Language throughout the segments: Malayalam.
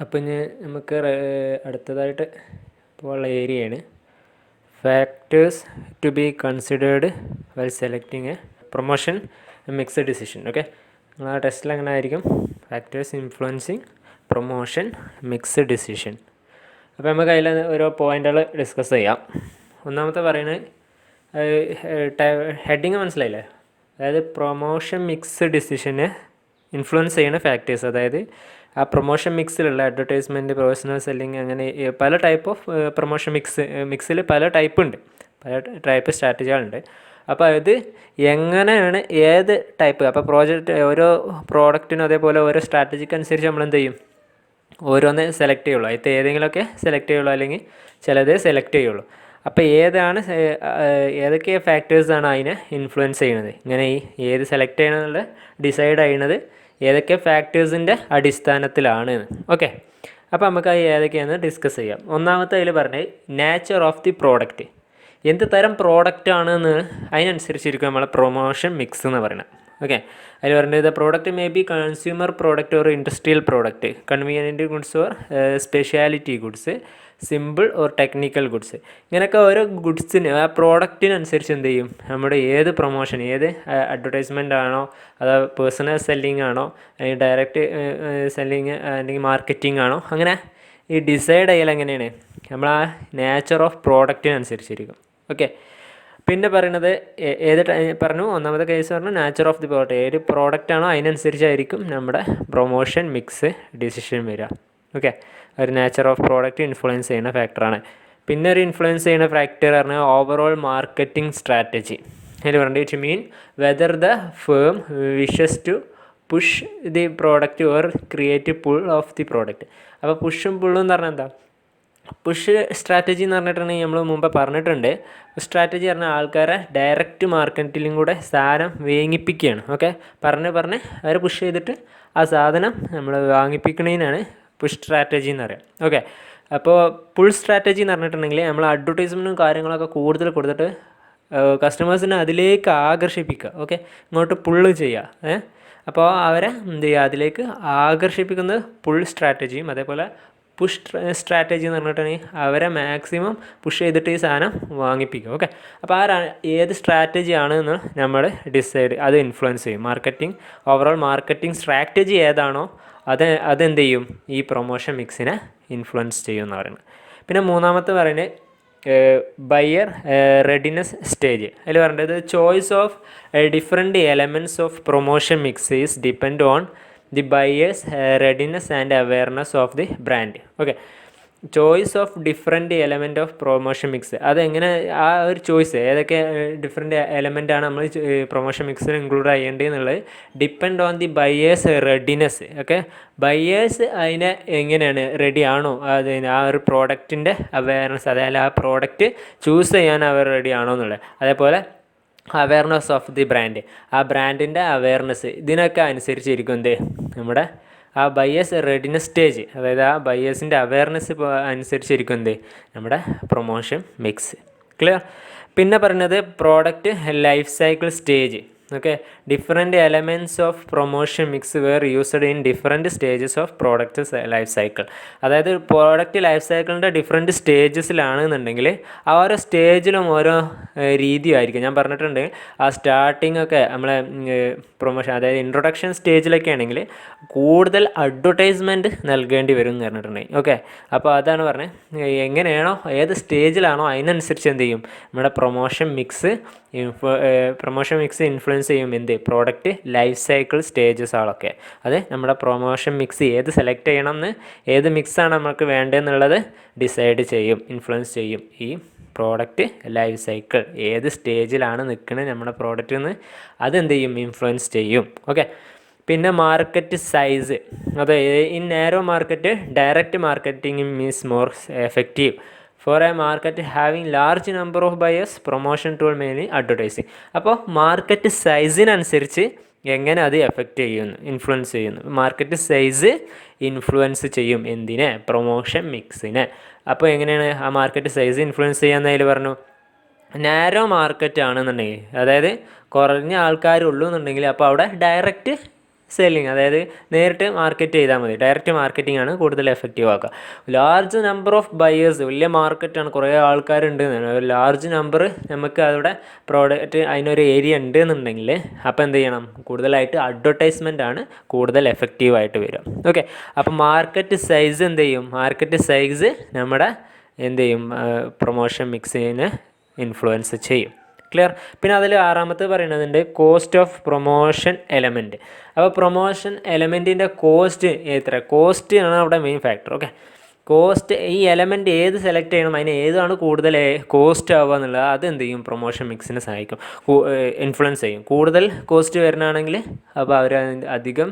അപ്പോൾ ഇനി നമുക്ക് അടുത്തതായിട്ട് പോകാനുള്ള ഏരിയയാണ് factors to be considered while selecting a promotion mixed decision. Okay, നിങ്ങൾ ആ ടെസ്റ്റിൽ അങ്ങനെ ആയിരിക്കും, factors influencing promotion mixed decision. അപ്പോൾ നമുക്ക് അതിൽ ഓരോ പോയിൻ്റുകൾ ഡിസ്കസ് ചെയ്യാം. ഒന്നാമത്തെ പറയുന്നത് ഹെഡിങ് മനസ്സിലായില്ലേ, അതായത് പ്രൊമോഷൻ മിക്സ് ഡിസിഷനെ ഇൻഫ്ലുവൻസ് ചെയ്യുന്ന ഫാക്ടേഴ്സ്. അതായത് ആ പ്രൊമോഷൻ മിക്സിലുള്ള അഡ്വർടൈസ്മെൻറ്റ്, പ്രൊഫഷണൽ സെല്ലിങ്, അങ്ങനെ പല ടൈപ്പ് ഓഫ് പ്രൊമോഷൻ മിക്സിൽ പല ടൈപ്പ് ഉണ്ട്, പല ടൈപ്പ് സ്ട്രാറ്റജികളുണ്ട്. അപ്പോൾ അത് എങ്ങനെയാണ് ഏത് ടൈപ്പ്, അപ്പോൾ ഓരോ പ്രോഡക്റ്റിനും അതേപോലെ ഓരോ സ്ട്രാറ്റജിക്ക് അനുസരിച്ച് നമ്മൾ എന്ത് ചെയ്യും, ഓരോന്ന് സെലക്ട് ചെയ്യുള്ളൂ. അതിൽ ഏതെങ്കിലുമൊക്കെ സെലക്ട് ചെയ്യുള്ളൂ, അല്ലെങ്കിൽ ചിലത് സെലക്ട് ചെയ്യുള്ളൂ. അപ്പോൾ ഏതൊക്കെ ഫാക്ടേഴ്സാണ് അതിനെ ഇൻഫ്ലുവൻസ് ചെയ്യുന്നത്, ഇങ്ങനെ ഏത് സെലക്ട് ചെയ്യണമെന്നുള്ള ഡിസൈഡ് ചെയ്യുന്നത് ഏതൊക്കെ ഫാക്ടേഴ്സിൻ്റെ അടിസ്ഥാനത്തിലാണ്. ഓക്കെ, അപ്പോൾ നമുക്ക് അത് ഏതൊക്കെയാണെന്ന് ഡിസ്കസ് ചെയ്യാം. ഒന്നാമത്തെ അതിൽ പറഞ്ഞത് നേച്ചർ ഓഫ് ദി പ്രോഡക്റ്റ്, എന്ത് തരം പ്രോഡക്റ്റ് ആണെന്ന് അതിനനുസരിച്ചിരിക്കും നമ്മളെ പ്രൊമോഷൻ മിക്സ് എന്ന് പറയുന്നത്. ഓക്കെ, അതിൽ പറഞ്ഞത് the product may be consumer product or industrial product, convenient goods or speciality goods, simple or technical goods. ഇങ്ങനെയൊക്കെ ഓരോ ഗുഡ്സിന് ആ പ്രോഡക്റ്റിനനുസരിച്ച് എന്ത് ചെയ്യും, നമ്മുടെ ഏത് പ്രൊമോഷൻ, ഏത് അഡ്വർടൈസ്മെൻ്റ് ആണോ, അതോ പേഴ്സണൽ സെല്ലിംഗ് ആണോ, അല്ലെങ്കിൽ ഡയറക്റ്റ് സെല്ലിങ് അല്ലെങ്കിൽ മാർക്കറ്റിംഗ് ആണോ, അങ്ങനെ ഈ ഡിസൈഡ് ചെയ്യൽ എങ്ങനെയാണ് നമ്മൾ ആ നേച്ചർ ഓഫ് പ്രോഡക്റ്റിനനുസരിച്ചിരിക്കും. ഓക്കെ, പിന്നെ പറയുന്നത് പറഞ്ഞു, ഒന്നാമത്തെ കേസ് പറഞ്ഞു നേച്ചർ ഓഫ് ദി പ്രോഡക്റ്റ്, ഏത് പ്രോഡക്റ്റ് ആണോ അതിനനുസരിച്ചായിരിക്കും നമ്മുടെ പ്രൊമോഷൻ മിക്സ് ഡിസിഷൻ വരിക. ഓക്കെ, ഒരു നേച്ചർ ഓഫ് പ്രോഡക്റ്റ് ഇൻഫ്ലുവൻസ് ചെയ്യുന്ന ഫാക്ടറാണ്. പിന്നെ ഒരു ഇൻഫ്ലുവൻസ് ചെയ്യുന്ന ഫാക്ടർ പറഞ്ഞാൽ ഓവറോൾ മാർക്കറ്റിംഗ് സ്ട്രാറ്റജി. അതിൽ പറഞ്ഞിട്ട് it mean whether the firm wishes to push the product or create pull of the product. അപ്പോൾ പുഷും പുള്ളും എന്ന് പറഞ്ഞാൽ എന്താ, പുഷ് സ്ട്രാറ്റജി എന്ന് പറഞ്ഞിട്ടുണ്ടെങ്കിൽ നമ്മൾ മുമ്പ് പറഞ്ഞിട്ടുണ്ട്. സ്ട്രാറ്റജി പറഞ്ഞാൽ ആൾക്കാരെ ഡയറക്റ്റ് മാർക്കറ്റിലും കൂടെ സാധനം വേങ്ങിപ്പിക്കുകയാണ്. ഓക്കെ, പറഞ്ഞ് അവരെ പുഷ് ചെയ്തിട്ട് ആ സാധനം നമ്മൾ വാങ്ങിപ്പിക്കുന്നതിനാണ് പുഷ് സ്ട്രാറ്റജി എന്ന് പറയാം. ഓക്കെ, അപ്പോൾ പുൾ സ്ട്രാറ്റജി എന്ന് പറഞ്ഞിട്ടുണ്ടെങ്കിൽ നമ്മൾ അഡ്വർടൈസ്മെൻറ്റും കാര്യങ്ങളൊക്കെ കൂടുതൽ കൊടുത്തിട്ട് കസ്റ്റമേഴ്സിനെ അതിലേക്ക് ആകർഷിപ്പിക്കുക. ഓക്കെ, ഇങ്ങോട്ട് പുള്ള് ചെയ്യുക. അപ്പോൾ അവരെ എന്ത് ചെയ്യുക, അതിലേക്ക് ആകർഷിപ്പിക്കുന്നത് പുൾ സ്ട്രാറ്റജിയും, അതേപോലെ പുഷ് സ്ട്രാറ്റജി എന്ന് പറഞ്ഞിട്ടുണ്ടെങ്കിൽ അവരെ മാക്സിമം പുഷ് ചെയ്തിട്ട് ഈ സാധനം വാങ്ങിപ്പിക്കും. ഓക്കെ, അപ്പോൾ ഏത് സ്ട്രാറ്റജി ആണെന്ന് നമ്മൾ അത് ഇൻഫ്ലുവൻസ് ചെയ്യും. ഓവറോൾ മാർക്കറ്റിംഗ് സ്ട്രാറ്റജി ഏതാണോ അതെന്ത് ചെയ്യും, ഈ പ്രൊമോഷൻ മിക്സിനെ ഇൻഫ്ലുവൻസ് ചെയ്യും എന്ന് പറയുന്നത്. പിന്നെ മൂന്നാമത്തെ പറയുന്നത് ബയർ റെഡിനെസ് സ്റ്റേജ്. അതിൽ പറയേണ്ടത് choice of different elements of promotion mix is depend on the buyers readiness and awareness of the brand. Okay, choice of different element of promotion mix, അതെങ്ങനെ ആ ഒരു ചോയ്സ് ഏതൊക്കെ ഡിഫറെൻറ്റ് എലമെൻ്റാണ് നമ്മൾ പ്രൊമോഷൻ മിക്സിൽ ഇൻക്ലൂഡ് ചെയ്യേണ്ടതെന്നുള്ളത് depend on the buyers readiness. Okay, buyers അതിനെ എങ്ങനെയാണ് റെഡി ആണോ, ആ ഒരു പ്രോഡക്റ്റിൻ്റെ അവെയർനെസ്, അതായത് ആ പ്രോഡക്റ്റ് ചൂസ് ചെയ്യാൻ അവർ റെഡി ആണോ എന്നുള്ളത്. അതേപോലെ അവെയർനെസ് ഓഫ് ദി ബ്രാൻഡ്, ആ ബ്രാൻഡിൻ്റെ അവെയർനെസ്, ഇതിനൊക്കെ അനുസരിച്ചിരിക്കും എന്ത് നമ്മുടെ ആ ബയേഴ്സ് റെഡിനെസ് സ്റ്റേജ്, അതായത് ആ ബയേഴ്സിൻ്റെ അവെയർനെസ് അനുസരിച്ചിരിക്കും എന്ത് നമ്മുടെ പ്രൊമോഷൻ മിക്സ്. ക്ലിയർ? പിന്നെ പറയുന്നത് product life cycle stage. Okay, different elements of promotion mix wear used in different stages of product life cycle. അതായത് പ്രോഡക്റ്റ് ലൈഫ് സൈക്കിളിൻ്റെ ഡിഫറെൻറ്റ് സ്റ്റേജസിലാണെന്നുണ്ടെങ്കിൽ ആ ഓരോ സ്റ്റേജിലും ഓരോ രീതിയായിരിക്കും. ഞാൻ പറഞ്ഞിട്ടുണ്ട്, ആ സ്റ്റാർട്ടിംഗ് ഒക്കെ നമ്മളെ പ്രൊമോഷൻ, അതായത് ഇൻട്രൊഡക്ഷൻ സ്റ്റേജിലൊക്കെ ആണെങ്കിൽ കൂടുതൽ അഡ്വർടൈസ്മെൻറ്റ് നൽകേണ്ടി വരും എന്ന് പറഞ്ഞിട്ടുണ്ടെങ്കിൽ. ഓക്കെ, അപ്പോൾ അതാണ് പറഞ്ഞത്, എങ്ങനെയാണോ ഏത് സ്റ്റേജിലാണോ അതിനനുസരിച്ച് എന്ത് ചെയ്യും നമ്മുടെ പ്രൊമോഷൻ മിക്സ് ഇൻഫ്ലുവൻസ് ചെയ്യും എന്ത് പ്രോഡക്റ്റ് ലൈഫ് സൈക്കിൾ സ്റ്റേജസുകളൊക്കെ. അത് നമ്മുടെ പ്രൊമോഷൻ മിക്സ് ഏത് സെലക്ട് ചെയ്യണമെന്ന്, ഏത് മിക്സാണ് നമുക്ക് വേണ്ടതെന്നുള്ളത് ഡിസൈഡ് ചെയ്യും, ഇൻഫ്ലുവൻസ് ചെയ്യും ഈ പ്രോഡക്റ്റ് ലൈഫ് സൈക്കിൾ. ഏത് സ്റ്റേജിലാണ് നിൽക്കുന്നത് നമ്മുടെ പ്രോഡക്റ്റ് എന്ന് അതെന്ത് ചെയ്യും, ഇൻഫ്ലുവൻസ് ചെയ്യും. ഓക്കെ, പിന്നെ മാർക്കറ്റ് സൈസ്. അതെ, in narrow market direct marketing means more effective. For a market having large number of buyers promotion tool mainly advertising. അപ്പോൾ മാർക്കറ്റ് സൈസിനനുസരിച്ച് എങ്ങനെ അത് എഫക്റ്റ് ചെയ്യുന്നു, ഇൻഫ്ലുവൻസ് ചെയ്യുന്നു. മാർക്കറ്റ് സൈസ് ഇൻഫ്ലുവൻസ് ചെയ്യും എന്തിനെ, പ്രൊമോഷൻ മിക്സിനെ. അപ്പോൾ എങ്ങനെയാണ് ആ മാർക്കറ്റ് സൈസ് ഇൻഫ്ലുവൻസ് ചെയ്യാന്നതിൽ പറഞ്ഞു, നാരോ മാർക്കറ്റ് ആണെന്നുണ്ടെങ്കിൽ, അതായത് കുറഞ്ഞ ആൾക്കാരുള്ളൂ എന്നുണ്ടെങ്കിൽ, അപ്പോൾ അവിടെ ഡയറക്റ്റ് സെല്ലിങ്, അതായത് നേരിട്ട് മാർക്കറ്റ് ചെയ്താൽ മതി. ഡയറക്റ്റ് മാർക്കറ്റിംഗ് ആണ് കൂടുതൽ എഫക്റ്റീവ് ആക്കുക. ലാർജ് നമ്പർ ഓഫ് ബയേഴ്സ്, വലിയ മാർക്കറ്റാണ്, കുറേ ആൾക്കാരുണ്ട്, ലാർജ് നമ്പർ നമുക്ക് അവിടെ പ്രോഡക്റ്റ് അതിനൊരു ഏരിയ ഉണ്ട് എന്നുണ്ടെങ്കിൽ അപ്പോൾ എന്ത് ചെയ്യണം, കൂടുതലായിട്ട് അഡ്വർടൈസ്മെൻ്റ് ആണ് കൂടുതൽ എഫക്റ്റീവായിട്ട് വരിക. ഓക്കെ, അപ്പോൾ മാർക്കറ്റ് സൈസ് എന്ത് ചെയ്യും, മാർക്കറ്റ് സൈസ് നമ്മുടെ എന്ത് ചെയ്യും, പ്രൊമോഷൻ മിക്സിനെ ഇൻഫ്ലുവൻസ് ചെയ്യും. ക്ലിയർ. പിന്നെ അതിൽ ആറാമത്തെ പറയുന്നതുണ്ട് കോസ്റ്റ് ഓഫ് പ്രൊമോഷൻ എലമെൻറ്റ്. അപ്പോൾ പ്രൊമോഷൻ എലമെൻറ്റിൻ്റെ കോസ്റ്റ് എത്ര, കോസ്റ്റ് ആണ് അവിടെ മെയിൻ ഫാക്ടർ. ഓക്കെ, കോസ്റ്റ്, ഈ എലമെൻറ്റ് ഏത് സെലക്ട് ചെയ്യണം, അതിന് ഏതാണ് കൂടുതൽ കോസ്റ്റ് ആവുക എന്നുള്ളത് അത് എന്ത് ചെയ്യും, പ്രൊമോഷൻ മിക്സിനെ സഹായിക്കും, ഇൻഫ്ലുവൻസ് ചെയ്യും. കൂടുതൽ കോസ്റ്റ് വരുന്നതാണെങ്കിൽ അപ്പോൾ അവർ അധികം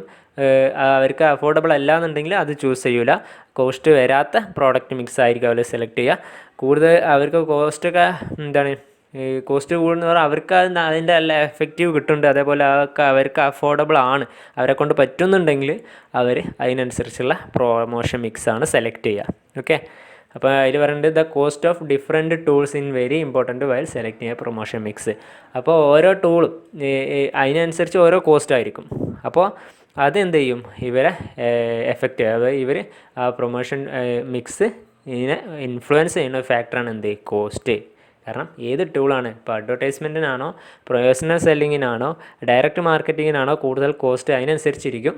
അവർക്ക് അഫോർഡബിൾ അല്ല എന്നുണ്ടെങ്കിൽ അത് ചൂസ് ചെയ്യൂല. കോസ്റ്റ് വരാത്ത പ്രോഡക്റ്റ് മിക്സ് ആയിരിക്കും അവർ സെലക്ട് ചെയ്യുക. കൂടുതൽ അവർക്ക് കോസ്റ്റൊക്കെ എന്താണ്, കോസ്റ്റ് കൂടുന്നവർ അവർക്ക് അതിൻ്റെ നല്ല എഫക്റ്റീവ് കിട്ടുന്നുണ്ട്, അതേപോലെ അവർക്ക് അഫോർഡബിൾ ആണ്, അവരെ കൊണ്ട് പറ്റുന്നുണ്ടെങ്കിൽ അവർ അതിനനുസരിച്ചുള്ള പ്രൊമോഷൻ മിക്സാണ് സെലക്ട് ചെയ്യുക. ഓക്കെ, അപ്പോൾ അതിൽ പറയുന്നത് the cost of different tools in very important while select ചെയ്യുക പ്രൊമോഷൻ മിക്സ്. അപ്പോൾ ഓരോ ടൂളും അതിനനുസരിച്ച് ഓരോ കോസ്റ്റ് ആയിരിക്കും. അപ്പോൾ അതെന്ത് ചെയ്യും, ഇവരെ എഫക്റ്റ് ചെയ്യുക, അതായത് ഇവർ ആ പ്രൊമോഷൻ മിക്സ് ഇതിനെ ഇൻഫ്ലുവൻസ് ചെയ്യുന്ന ഫാക്ടറാണ് എന്ത്, കോസ്റ്റ്. കാരണം ഏത് ടൂളാണ്, ഇപ്പോൾ അഡ്വർടൈസ്മെൻറ്റിനാണോ പേഴ്സണൽ സെല്ലിങ്ങിനാണോ ഡയറക്റ്റ് മാർക്കറ്റിങ്ങിനാണോ കൂടുതൽ കോസ്റ്റ്, അതിനനുസരിച്ചിരിക്കും